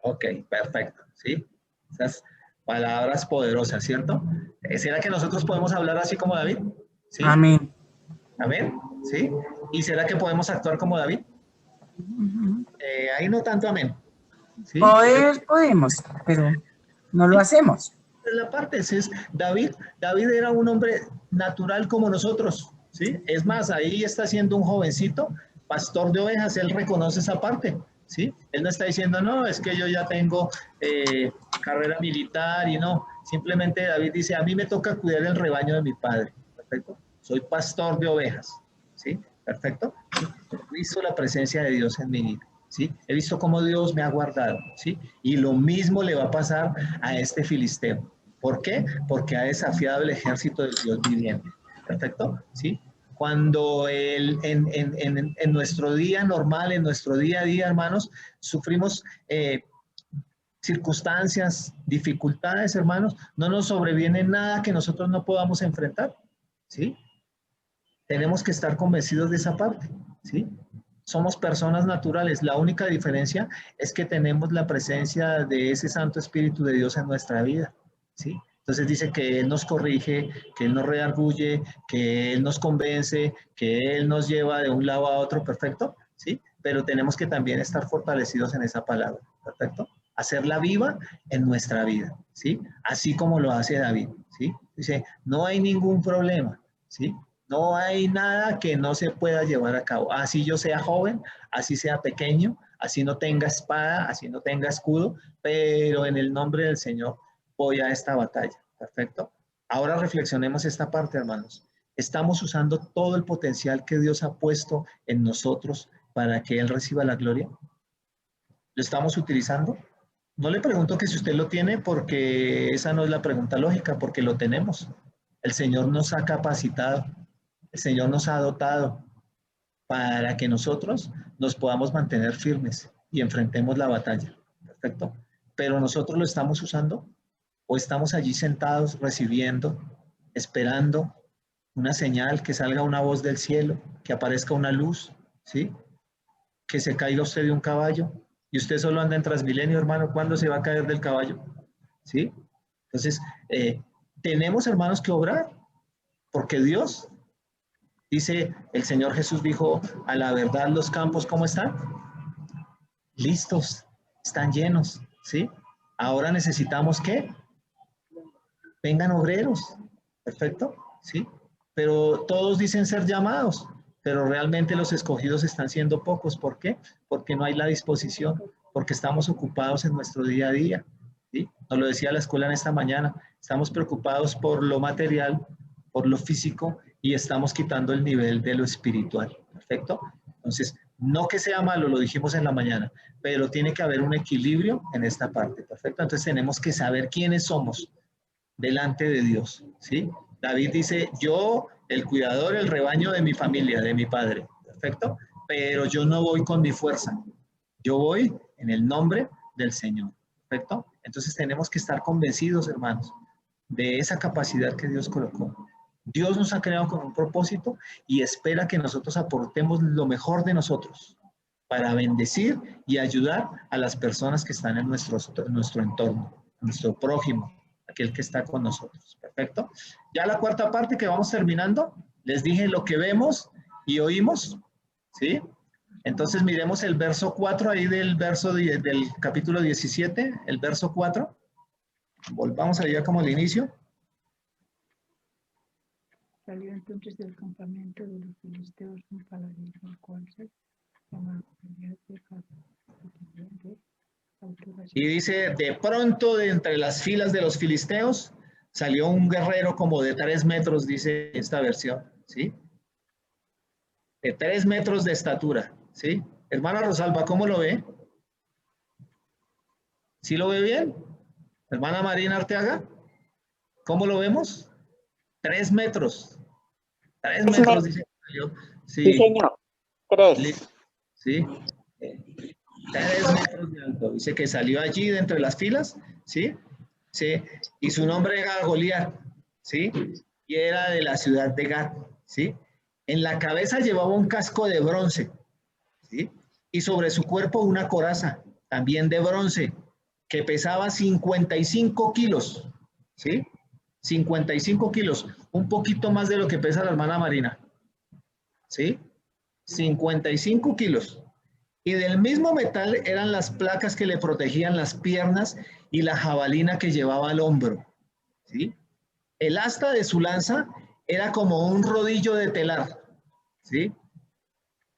Ok, perfecto, ¿sí? Esas palabras poderosas, ¿cierto? ¿Será que nosotros podemos hablar así como David? ¿Sí? Amén. Amén, ¿sí? ¿Y será que podemos actuar como David? Ahí no tanto amén. ¿Sí? Podemos, pero no lo hacemos. La parte es David era un hombre natural como nosotros, ¿sí? Es más, ahí está siendo un jovencito, pastor de ovejas, él reconoce esa parte, ¿sí? Él no está diciendo, no, es que yo ya tengo carrera militar y no, simplemente David dice, a mí me toca cuidar el rebaño de mi padre, ¿perfecto? Soy pastor de ovejas, ¿sí? Perfecto. He visto la presencia de Dios en mi vida, ¿sí? He visto cómo Dios me ha guardado, ¿sí? Y lo mismo le va a pasar a este filisteo. ¿Por qué? Porque ha desafiado el ejército del Dios viviente. Perfecto, ¿sí? Cuando en nuestro día normal, en nuestro día a día, hermanos, sufrimos circunstancias, dificultades, hermanos, no nos sobreviene nada que nosotros no podamos enfrentar, ¿sí? Tenemos que estar convencidos de esa parte, ¿sí? Somos personas naturales, la única diferencia es que tenemos la presencia de ese Santo Espíritu de Dios en nuestra vida, ¿sí? Entonces dice que Él nos corrige, que Él nos redarguye, que Él nos convence, que Él nos lleva de un lado a otro, perfecto, ¿sí? Pero tenemos que también estar fortalecidos en esa palabra, perfecto. Hacerla viva en nuestra vida, ¿sí? Así como lo hace David, ¿sí? Dice, no hay ningún problema, ¿sí? No hay nada que no se pueda llevar a cabo. Así yo sea joven, así sea pequeño, así no tenga espada, así no tenga escudo, pero en el nombre del Señor voy a esta batalla, ¿perfecto? Ahora reflexionemos esta parte, hermanos. ¿Estamos usando todo el potencial que Dios ha puesto en nosotros para que Él reciba la gloria? ¿Lo estamos utilizando? No le pregunto que si usted lo tiene, porque esa no es la pregunta lógica, porque lo tenemos. El Señor nos ha capacitado, el Señor nos ha dotado para que nosotros nos podamos mantener firmes y enfrentemos la batalla. Perfecto. Pero nosotros lo estamos usando o estamos allí sentados recibiendo, esperando una señal, que salga una voz del cielo, que aparezca una luz, ¿sí? Que se caiga usted de un caballo. Y usted solo anda en Transmilenio, hermano, ¿cuándo se va a caer del caballo? ¿Sí? Entonces, tenemos, hermanos, que obrar, porque Dios, dice, el Señor Jesús dijo, a la verdad los campos, ¿cómo están? Listos, están llenos, ¿sí? Ahora necesitamos que vengan obreros, perfecto, ¿sí? Pero todos dicen ser llamados, pero realmente los escogidos están siendo pocos. ¿Por qué? Porque no hay la disposición, porque estamos ocupados en nuestro día a día, ¿sí? Nos lo decía la escuela en esta mañana, estamos preocupados por lo material, por lo físico, y estamos quitando el nivel de lo espiritual, ¿perfecto? Entonces, no que sea malo, lo dijimos en la mañana, pero tiene que haber un equilibrio en esta parte, ¿perfecto? Entonces tenemos que saber quiénes somos delante de Dios, ¿sí? David dice, yo, el cuidador, el rebaño de mi familia, de mi padre, perfecto, pero yo no voy con mi fuerza, yo voy en el nombre del Señor, perfecto. Entonces tenemos que estar convencidos, hermanos, de esa capacidad que Dios colocó. Dios nos ha creado con un propósito y espera que nosotros aportemos lo mejor de nosotros para bendecir y ayudar a las personas que están en nuestro entorno, nuestro prójimo, aquel que está con nosotros. Perfecto. Ya la cuarta parte que vamos terminando, les dije lo que vemos y oímos, ¿sí? Entonces miremos el verso 4 ahí del capítulo 17, el verso 4. Volvamos allá como al inicio. Salió entonces del campamento de los filisteos un paladín, el cual se llamaba y dice, de pronto de entre las filas de los filisteos salió un guerrero como de 3 metros, dice esta versión, ¿sí? De 3 metros de estatura, ¿sí? Hermana Rosalba, ¿cómo lo ve? ¿Sí lo ve bien? Hermana Marina Arteaga, ¿cómo lo vemos? 3 metros. 3 metros, dice. Sí, sí, señor. 3. Sí. 3 metros de alto. Dice que salió allí de entre las filas, ¿sí? Sí. Y su nombre era Goliat, ¿sí? Y era de la ciudad de Gat, ¿sí? En la cabeza llevaba un casco de bronce, ¿sí? Y sobre su cuerpo una coraza, también de bronce, que pesaba 55 kilos, ¿sí? 55 kilos, un poquito más de lo que pesa la hermana Marina, ¿sí? 55 kilos. Y del mismo metal eran las placas que le protegían las piernas y la jabalina que llevaba al hombro, ¿sí? El asta de su lanza era como un rodillo de telar, ¿sí?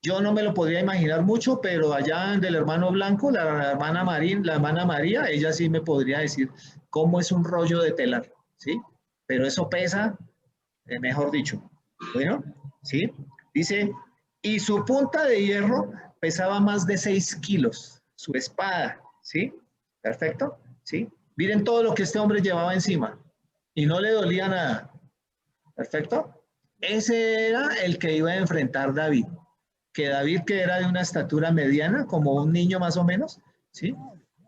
Yo no me lo podría imaginar mucho, pero allá del hermano Blanco, la hermana María, ella sí me podría decir cómo es un rollo de telar, ¿sí? Pero eso pesa, mejor dicho. Bueno, ¿sí? Dice, Y su punta de hierro pesaba más de 6 kilos, su espada, ¿sí? Perfecto, ¿sí? Miren todo lo que este hombre llevaba encima y no le dolía nada. Perfecto. Ese era el que iba a enfrentar David. Que David, que era de una estatura mediana, como un niño más o menos, ¿sí?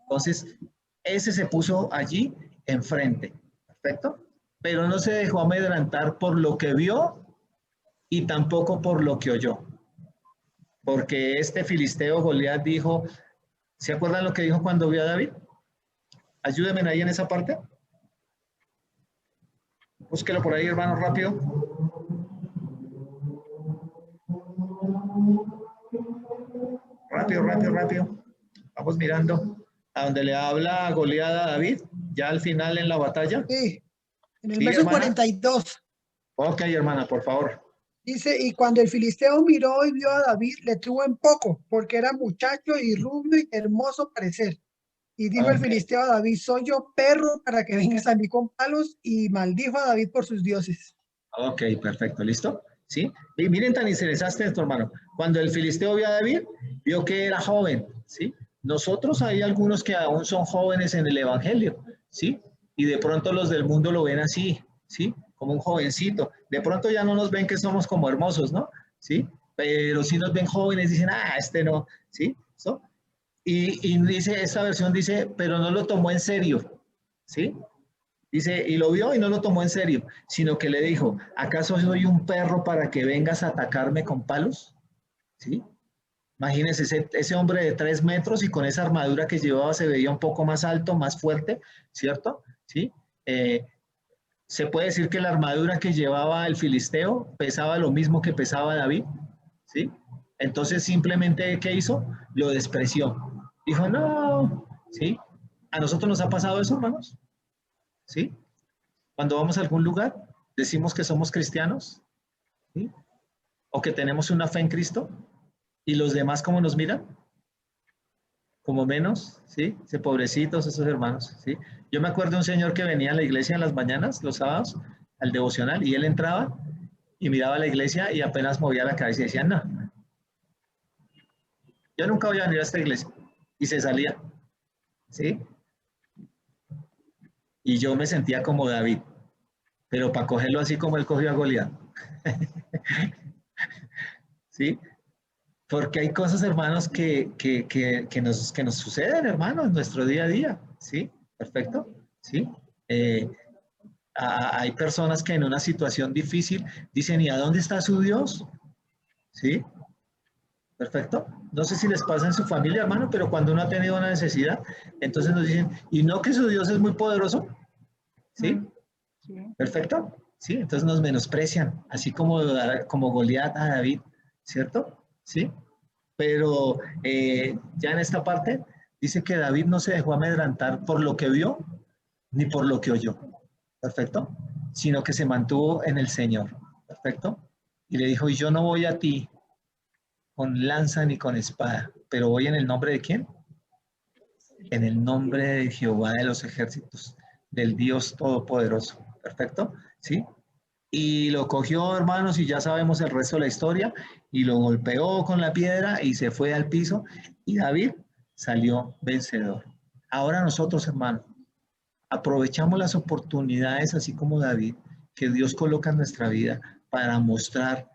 Entonces, ese se puso allí enfrente. Perfecto. Pero no se dejó amedrentar por lo que vio y tampoco por lo que oyó. Porque este filisteo Goliat dijo, ¿se acuerdan lo que dijo cuando vio a David? Ayúdenme ahí en esa parte. Búsquelo por ahí, hermano, rápido. Rápido, rápido, rápido. Vamos mirando a donde le habla Goliat a David, ya al final en la batalla. Sí, en el Sí, verso hermana. 42. Ok, hermana, por favor. Dice, y cuando el filisteo miró y vio a David, le tuvo en poco, porque era muchacho y rubio y hermoso parecer. Y dijo el Ok. filisteo a David, soy yo perro para que vengas a mí con palos, y maldijo a David por sus dioses. Ok, perfecto, ¿listo? ¿Sí? Y miren tan interesante esto, hermano. Cuando el filisteo vio a David, vio que era joven, ¿sí? Nosotros hay algunos que aún son jóvenes en el evangelio, ¿sí? Y de pronto los del mundo lo ven así, ¿sí? Como un jovencito. De pronto ya no nos ven que somos como hermosos, ¿no? ¿Sí? Pero si nos ven jóvenes, dicen, ah, este no, ¿sí? ¿So? Y dice, esta versión dice, pero no lo tomó en serio, ¿sí? Dice, y lo vio y no lo tomó en serio, sino que le dijo, ¿acaso soy un perro para que vengas a atacarme con palos? ¿Sí? Imagínense ese hombre de 3 metros y con esa armadura que llevaba se veía un poco más alto, más fuerte, ¿cierto? ¿Sí? Se puede decir que la armadura que llevaba el filisteo pesaba lo mismo que pesaba David, ¿sí? Entonces simplemente, ¿qué hizo? Lo despreció. Dijo, no, ¿sí? ¿A nosotros nos ha pasado eso, hermanos? ¿Sí? Cuando vamos a algún lugar, decimos que somos cristianos, ¿sí? O que tenemos una fe en Cristo, y los demás, ¿cómo nos miran? Como menos, ¿sí? Ese pobrecitos, esos hermanos, ¿sí? Yo me acuerdo de un señor que venía a la iglesia en las mañanas, los sábados, al devocional, y él entraba y miraba la iglesia y apenas movía la cabeza y decía, no, yo nunca voy a venir a esta iglesia. Y se salía, ¿sí? Y yo me sentía como David, pero para cogerlo así como él cogió a Goliat. ¿Sí? Porque hay cosas, hermanos, que nos suceden, hermanos, en nuestro día a día. ¿Sí? Perfecto. ¿Sí? Hay personas que en una situación difícil dicen, ¿y a dónde está su Dios? ¿Sí? Perfecto. No sé si les pasa en su familia, hermano, pero cuando uno ha tenido una necesidad, entonces nos dicen, ¿y no que su Dios es muy poderoso? ¿Sí? Sí. Perfecto. Sí, entonces nos menosprecian, así como Goliat a David, ¿cierto? Sí. Pero ya en esta parte dice que David no se dejó amedrentar por lo que vio ni por lo que oyó. Perfecto. Sino que se mantuvo en el Señor. Perfecto. Y le dijo, y yo no voy a ti con lanza ni con espada, pero voy en el nombre de ¿quién? En el nombre de Jehová de los ejércitos, del Dios Todopoderoso. Perfecto. ¿Sí? Y lo cogió, hermanos, y ya sabemos el resto de la historia, y lo golpeó con la piedra y se fue al piso, y David salió vencedor. Ahora nosotros, hermanos, aprovechamos las oportunidades, así como David, que Dios coloca en nuestra vida para mostrar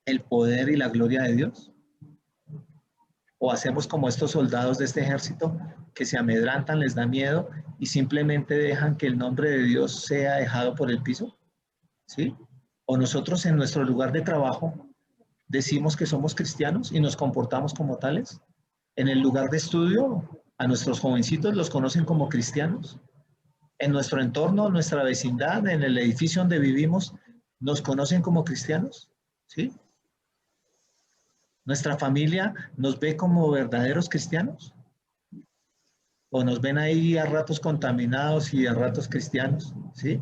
el poder y la gloria de Dios. O hacemos como estos soldados de este ejército que se amedrantan, les da miedo y simplemente dejan que el nombre de Dios sea dejado por el piso. ¿Sí? O nosotros en nuestro lugar de trabajo decimos que somos cristianos y nos comportamos como tales. En el lugar de estudio, a nuestros jovencitos los conocen como cristianos. En nuestro entorno, nuestra vecindad, en el edificio donde vivimos, nos conocen como cristianos. ¿Sí? Nuestra familia nos ve como verdaderos cristianos. O nos ven ahí a ratos contaminados y a ratos cristianos. ¿Sí?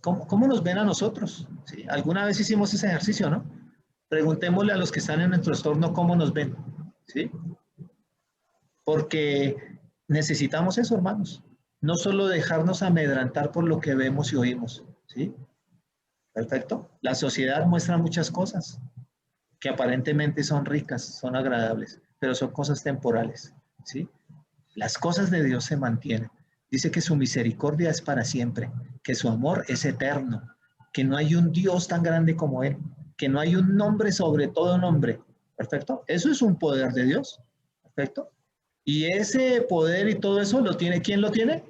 ¿Cómo nos ven a nosotros? ¿Sí? Alguna vez hicimos ese ejercicio, ¿no? Preguntémosle a los que están en nuestro entorno cómo nos ven. ¿Sí? Porque necesitamos eso, hermanos. No solo dejarnos amedrentar por lo que vemos y oímos. ¿Sí? Perfecto. La sociedad muestra muchas cosas. que aparentemente son ricas, son agradables, pero son cosas temporales, ¿sí? Las cosas de Dios se mantienen. Dice que su misericordia es para siempre, que su amor es eterno, que no hay un Dios tan grande como Él, que no hay un nombre sobre todo nombre. ¿Perfecto? Eso es un poder de Dios. ¿Perfecto? Y ese poder y todo eso lo tiene, ¿quién lo tiene?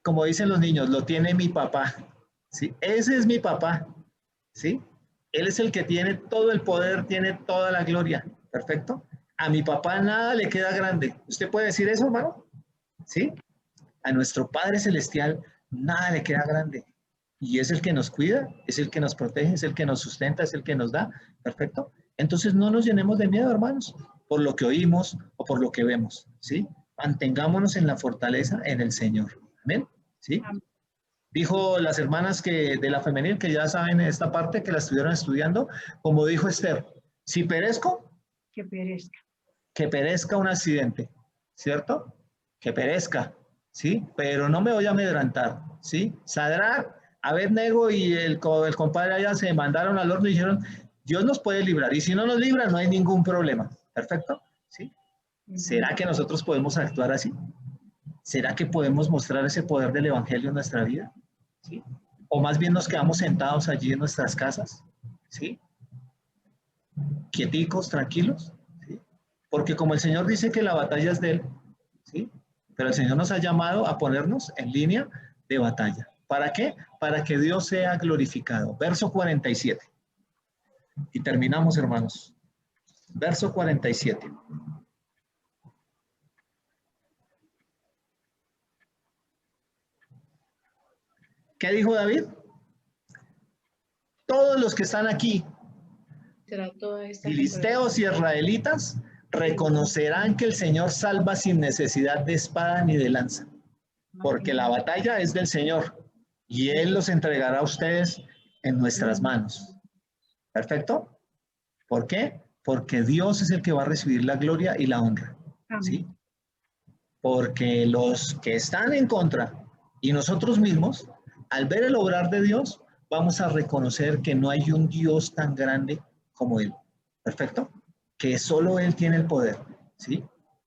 Como dicen los niños, lo tiene mi papá. ¿Sí? Ese es mi papá. ¿Sí? Él es el que tiene todo el poder, tiene toda la gloria. ¿Perfecto? A mi papá nada le queda grande. ¿Usted puede decir eso, hermano? ¿Sí? A nuestro Padre Celestial nada le queda grande. Y es el que nos cuida, es el que nos protege, es el que nos sustenta, es el que nos da. ¿Perfecto? Entonces no nos llenemos de miedo, hermanos, por lo que oímos o por lo que vemos. ¿Sí? Mantengámonos en la fortaleza en el Señor. Amén. ¿Sí? Dijo las hermanas que de la femenil, que ya saben esta parte, que la estuvieron estudiando, como dijo Esther, si perezco, que perezca. Que perezca un accidente, ¿cierto? Que perezca, ¿sí? Pero no me voy a amedrantar, ¿sí? Sadrach, Abednego y el compadre allá se mandaron al horno y dijeron, Dios nos puede librar, y si no nos libra, no hay ningún problema, ¿perfecto? ¿Sí? ¿Será que nosotros podemos actuar así? ¿Será que podemos mostrar ese poder del Evangelio en nuestra vida? ¿Sí? ¿O más bien nos quedamos sentados allí en nuestras casas? ¿Sí? Quieticos, tranquilos, ¿sí? Porque como el Señor dice que la batalla es de Él, ¿sí? Pero el Señor nos ha llamado a ponernos en línea de batalla. ¿Para qué? Para que Dios sea glorificado. Verso 47. Y terminamos, hermanos. Verso 47. ¿Qué dijo David? Todos los que están aquí, filisteos y israelitas, reconocerán que el Señor salva sin necesidad de espada ni de lanza, porque la batalla es del Señor y Él los entregará a ustedes en nuestras manos. ¿Perfecto? ¿Por qué? Porque Dios es el que va a recibir la gloria y la honra. ¿Sí? Porque los que están en contra y nosotros mismos, al ver el obrar de Dios, vamos a reconocer que no hay un Dios tan grande como Él. ¿Perfecto? Que solo Él tiene el poder, ¿sí?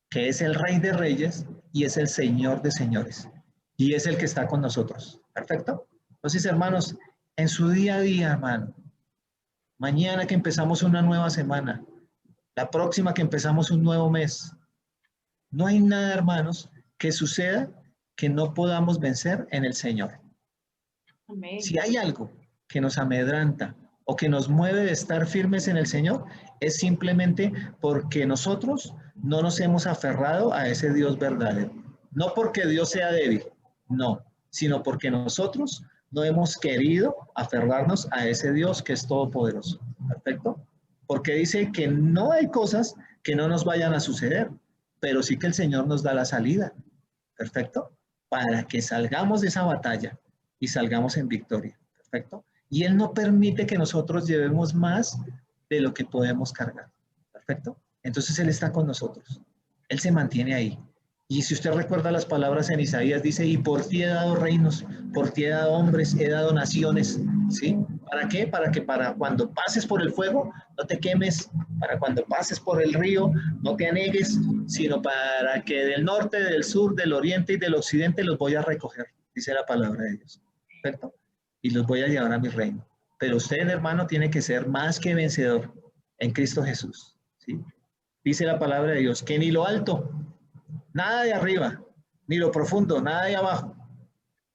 Que es el Rey de Reyes y es el Señor de Señores. Y es el que está con nosotros. ¿Perfecto? Entonces, hermanos, en su día a día, hermano, mañana que empezamos una nueva semana, la próxima que empezamos un nuevo mes, no hay nada, hermanos, que suceda que no podamos vencer en el Señor. Amén. Si hay algo que nos amedranta o que nos mueve de estar firmes en el Señor, es simplemente porque nosotros no nos hemos aferrado a ese Dios verdadero. No porque Dios sea débil, no, sino porque nosotros no hemos querido aferrarnos a ese Dios que es todopoderoso. ¿Perfecto? Porque dice que no hay cosas que no nos vayan a suceder, pero sí que el Señor nos da la salida. ¿Perfecto? Para que salgamos de esa batalla y salgamos en victoria. ¿Perfecto? Y Él no permite que nosotros llevemos más de lo que podemos cargar. ¿Perfecto? Entonces Él está con nosotros. Él se mantiene ahí. Y si usted recuerda las palabras en Isaías, dice, y por ti he dado reinos, por ti he dado hombres, he dado naciones. ¿Sí? ¿Para qué? Para que para cuando pases por el fuego, no te quemes. Para cuando pases por el río, no te anegues, sino para que del norte, del sur, del oriente y del occidente los voy a recoger. Dice la palabra de Dios. ¿Perfecto? Y los voy a llevar a mi reino. Pero usted, hermano, tiene que ser más que vencedor en Cristo Jesús. ¿Sí? Dice la palabra de Dios, que ni lo alto, nada de arriba, ni lo profundo, nada de abajo,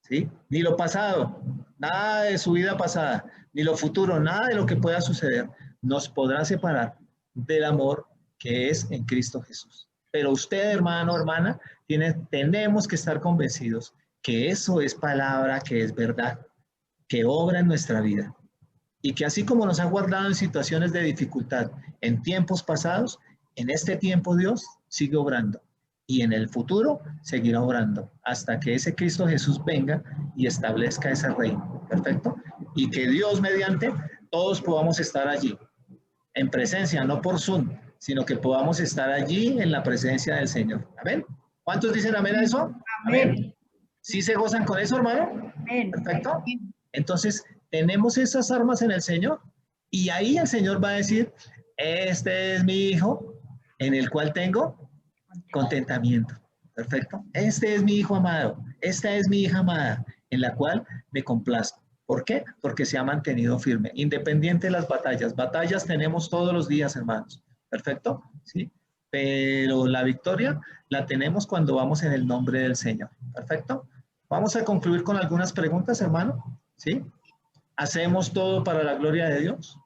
¿sí? Ni lo pasado, nada de su vida pasada, ni lo futuro, nada de lo que pueda suceder, nos podrá separar del amor que es en Cristo Jesús. Pero usted, hermano, hermana, tenemos que estar convencidos que eso es palabra, que es verdad, que obra en nuestra vida. Y que así como nos ha guardado en situaciones de dificultad en tiempos pasados, en este tiempo Dios sigue obrando. Y en el futuro seguirá obrando hasta que ese Cristo Jesús venga y establezca ese reino. ¿Perfecto? Y que Dios mediante todos podamos estar allí, en presencia, no por Zoom, sino que podamos estar allí en la presencia del Señor. ¿Amén? ¿Cuántos dicen amén a eso? Amén. ¿Sí se gozan con eso, hermano? Amén. Perfecto. Entonces, tenemos esas armas en el Señor Y ahí el Señor va a decir, este es mi hijo en el cual tengo contentamiento. Perfecto. Este es mi hijo amado. Esta es mi hija amada en la cual me complazco. ¿Por qué? Porque se ha mantenido firme, independiente de las batallas. Batallas tenemos todos los días, hermanos. Perfecto. ¿Sí? Pero la victoria la tenemos cuando vamos en el nombre del Señor. Perfecto. Vamos a concluir con algunas preguntas, hermano. ¿Sí? ¿Hacemos todo para la gloria de Dios?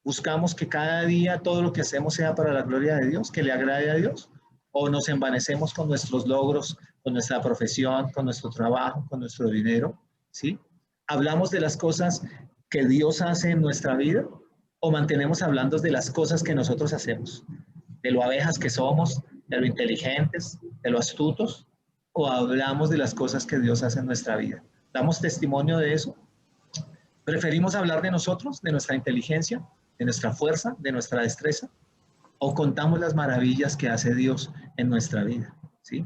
¿Buscamos que cada día todo lo que hacemos sea para la gloria de Dios, que le agrade a Dios? ¿O nos envanecemos con nuestros logros, con nuestra profesión, con nuestro trabajo, con nuestro dinero? ¿Sí? ¿Hablamos de las cosas que Dios hace en nuestra vida? ¿O mantenemos hablando de las cosas que nosotros hacemos? ¿De lo abejas que somos? ¿De lo inteligentes? ¿De lo astutos? ¿O hablamos de las cosas que Dios hace en nuestra vida? ¿Damos testimonio de eso? ¿Preferimos hablar de nosotros, de nuestra inteligencia, de nuestra fuerza, de nuestra destreza? ¿O contamos las maravillas que hace Dios en nuestra vida? ¿Sí?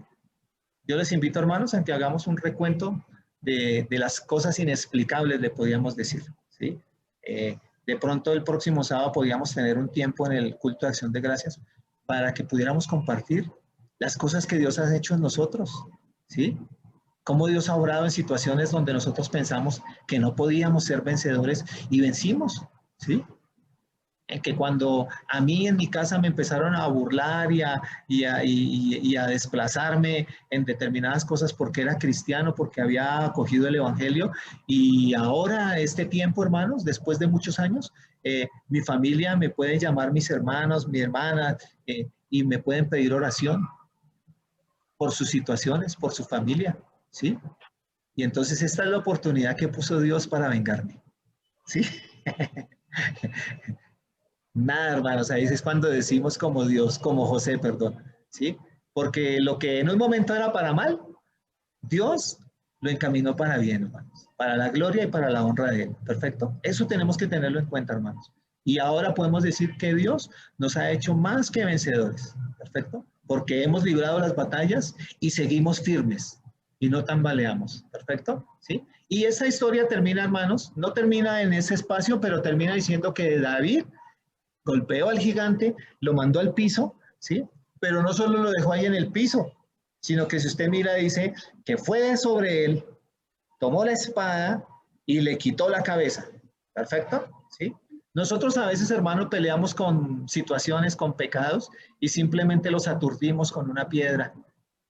Yo les invito, hermanos, a que hagamos un recuento de las cosas inexplicables, le podríamos decir. ¿Sí? De pronto el próximo sábado podríamos tener un tiempo en el culto de acción de gracias para que pudiéramos compartir las cosas que Dios ha hecho en nosotros. ¿Sí? Cómo Dios ha obrado en situaciones donde nosotros pensamos que no podíamos ser vencedores y vencimos, ¿sí? En que cuando a mí en mi casa me empezaron a burlar y a desplazarme en determinadas cosas porque era cristiano, porque había acogido el evangelio, y ahora este tiempo, hermanos, después de muchos años, mi familia me puede llamar mis hermanos, mi hermana, y me pueden pedir oración por sus situaciones, por su familia. ¿Sí? Y entonces esta es la oportunidad que puso Dios para vengarme. ¿Sí? Nada, hermanos, ahí es cuando decimos como Dios, como José, perdón. ¿Sí? Porque lo que en un momento era para mal, Dios lo encaminó para bien, hermanos. Para la gloria y para la honra de Él. ¿Perfecto? Eso tenemos que tenerlo en cuenta, hermanos. Y ahora podemos decir que Dios nos ha hecho más que vencedores. ¿Perfecto? Porque hemos librado las batallas y seguimos firmes. Y no tambaleamos, ¿perfecto? ¿Sí? Y esa historia termina, hermanos, no termina en ese espacio, pero termina diciendo que David golpeó al gigante, lo mandó al piso, ¿sí? Pero no solo lo dejó ahí en el piso, sino que si usted mira, dice que fue sobre él, tomó la espada y le quitó la cabeza, ¿perfecto? ¿Sí? Nosotros a veces, hermanos, peleamos con situaciones, con pecados, y simplemente los aturdimos con una piedra,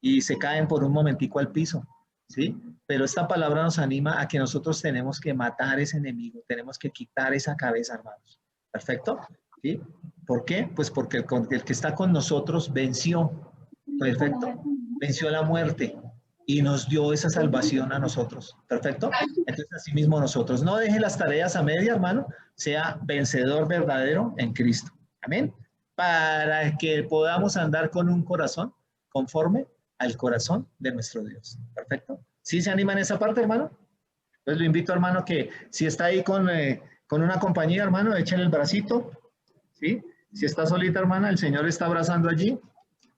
y se caen por un momentico al piso, ¿sí? Pero esta palabra nos anima a que nosotros tenemos que matar ese enemigo, tenemos que quitar esa cabeza, hermanos. ¿Perfecto? ¿Sí? ¿Por qué? Pues porque el que está con nosotros venció, perfecto, venció la muerte y nos dio esa salvación a nosotros, ¿perfecto? Entonces, así mismo nosotros, no deje las tareas a media, hermano, sea vencedor verdadero en Cristo. Amén. Para que podamos andar con un corazón conforme al corazón de nuestro Dios. ¿Perfecto? ¿Sí se anima en esa parte, hermano? Pues lo invito, hermano, que si está ahí con una compañía, hermano, echen el bracito, ¿sí? Si está solita, hermana, el Señor está abrazando allí,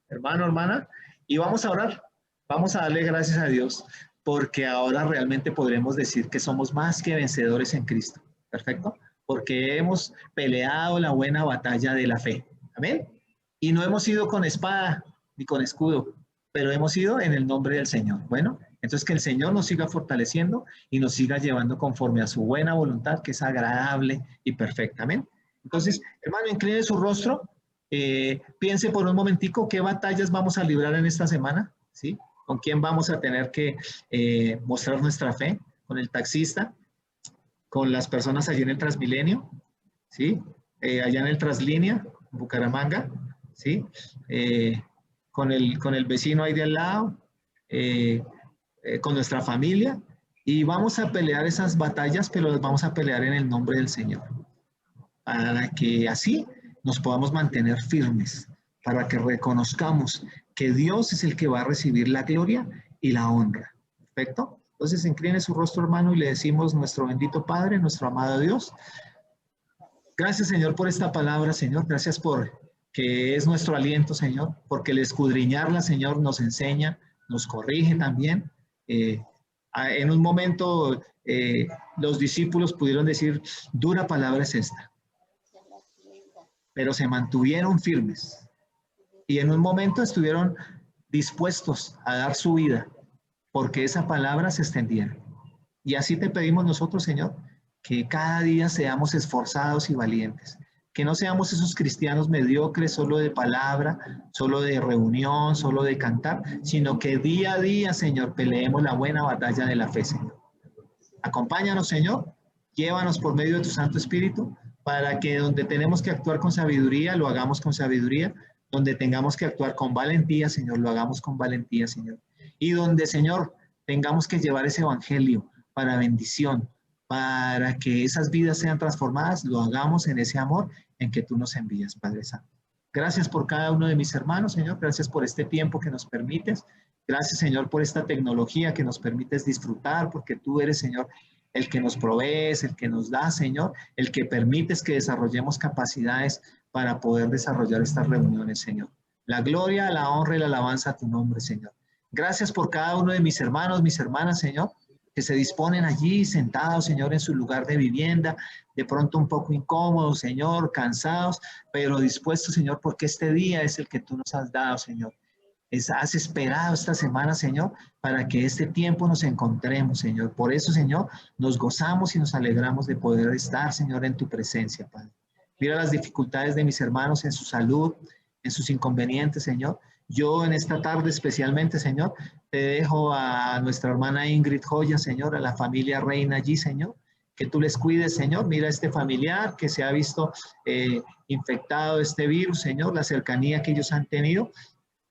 hermano, hermana, y vamos a orar, vamos a darle gracias a Dios, porque ahora realmente podremos decir que somos más que vencedores en Cristo. ¿Perfecto? Porque hemos peleado la buena batalla de la fe. Amén. Y no hemos ido con espada ni con escudo, pero hemos ido en el nombre del Señor. Bueno, entonces que el Señor nos siga fortaleciendo y nos siga llevando conforme a su buena voluntad, que es agradable y perfecta. Amén. Entonces, hermano, incline su rostro, piense por un momentico qué batallas vamos a librar en esta semana, ¿sí? ¿Con quién vamos a tener que mostrar nuestra fe? ¿Con el taxista? ¿Con las personas allí en el Transmilenio? ¿Sí? Allá en el Translínea, Bucaramanga, ¿sí? Con el vecino ahí de al lado, con nuestra familia, y vamos a pelear esas batallas, pero las vamos a pelear en el nombre del Señor, para que así nos podamos mantener firmes, para que reconozcamos que Dios es el que va a recibir la gloria y la honra. ¿Perfecto? Entonces, incline su rostro, hermano, y le decimos: nuestro bendito Padre, nuestro amado Dios, gracias, Señor, por esta palabra, Señor. Gracias por que es nuestro aliento, Señor, porque el escudriñarla, Señor, nos enseña, nos corrige también. En un momento los discípulos pudieron decir: dura palabra es esta, pero se mantuvieron firmes. Y en un momento estuvieron dispuestos a dar su vida porque esa palabra se extendiera. Y así te pedimos nosotros, Señor, que cada día seamos esforzados y valientes, que no seamos esos cristianos mediocres, solo de palabra, solo de reunión, solo de cantar, sino que día a día, Señor, peleemos la buena batalla de la fe, Señor. Acompáñanos, Señor, llévanos por medio de tu Santo Espíritu, para que donde tenemos que actuar con sabiduría, lo hagamos con sabiduría, donde tengamos que actuar con valentía, Señor, lo hagamos con valentía, Señor. Y donde, Señor, tengamos que llevar ese evangelio para bendición, para que esas vidas sean transformadas, lo hagamos en ese amor en que tú nos envías, Padre Santo. Gracias por cada uno de mis hermanos, Señor. Gracias por este tiempo que nos permites. Gracias, Señor, por esta tecnología que nos permites disfrutar, porque tú eres, Señor, el que nos provees, el que nos da, Señor, el que permites que desarrollemos capacidades para poder desarrollar estas reuniones, Señor. La gloria, la honra y la alabanza a tu nombre, Señor. Gracias por cada uno de mis hermanos, mis hermanas, Señor, que se disponen allí sentados, Señor, en su lugar de vivienda, de pronto un poco incómodos, Señor, cansados, pero dispuestos, Señor, porque este día es el que tú nos has dado, Señor. Has esperado esta semana, Señor, para que este tiempo nos encontremos, Señor. Por eso, Señor, nos gozamos y nos alegramos de poder estar, Señor, en tu presencia, Padre. Mira las dificultades de mis hermanos en su salud, en sus inconvenientes, Señor. Yo en esta tarde especialmente, Señor, te dejo a nuestra hermana Ingrid Joya, Señor, a la familia Reina allí, Señor, que tú les cuides, Señor. Mira a este familiar que se ha visto infectado de este virus, Señor, la cercanía que ellos han tenido.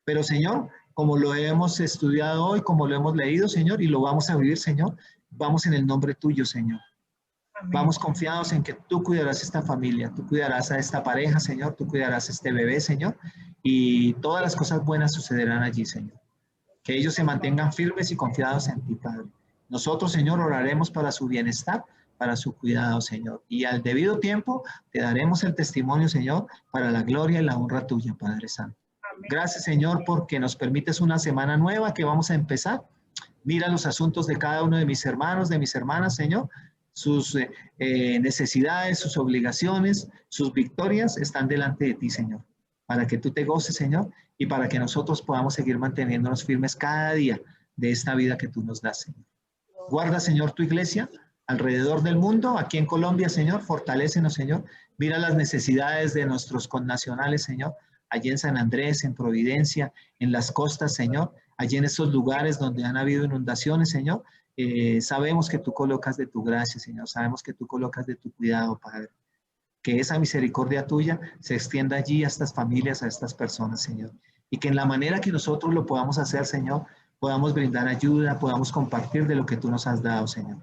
Pero, Señor, como lo hemos estudiado hoy, como lo hemos leído, Señor, y lo vamos a vivir, Señor, vamos en el nombre tuyo, Señor. Amén. Vamos confiados en que tú cuidarás esta familia, tú cuidarás a esta pareja, Señor, tú cuidarás a este bebé, Señor, y todas las cosas buenas sucederán allí, Señor. Que ellos se mantengan firmes y confiados en ti, Padre. Nosotros, Señor, oraremos para su bienestar, para su cuidado, Señor. Y al debido tiempo te daremos el testimonio, Señor, para la gloria y la honra tuya, Padre Santo. Gracias, Señor, porque nos permites una semana nueva que vamos a empezar. Mira los asuntos de cada uno de mis hermanos, de mis hermanas, Señor. Sus necesidades, sus obligaciones, sus victorias están delante de ti, Señor. Para que tú te goces, Señor, y para que nosotros podamos seguir manteniéndonos firmes cada día de esta vida que tú nos das, Señor. Guarda, Señor, tu iglesia alrededor del mundo, aquí en Colombia, Señor. Fortalécenos, Señor. Mira las necesidades de nuestros connacionales, Señor. Allí en San Andrés, en Providencia, en las costas, Señor, allí en esos lugares donde han habido inundaciones, Señor, sabemos que tú colocas de tu gracia, Señor, sabemos que tú colocas de tu cuidado, Padre. Que esa misericordia tuya se extienda allí a estas familias, a estas personas, Señor. Y que en la manera que nosotros lo podamos hacer, Señor, podamos brindar ayuda, podamos compartir de lo que tú nos has dado, Señor.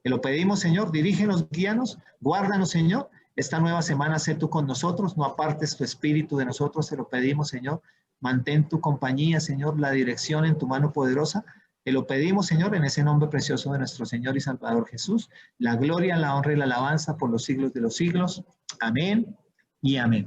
Te lo pedimos, Señor, dirígenos, guíanos, guárdanos, Señor. Esta nueva semana sé tú con nosotros, no apartes tu espíritu de nosotros, te lo pedimos, Señor. Mantén tu compañía, Señor, la dirección en tu mano poderosa. Te lo pedimos, Señor, en ese nombre precioso de nuestro Señor y Salvador Jesús. La gloria, la honra y la alabanza por los siglos de los siglos. Amén y amén.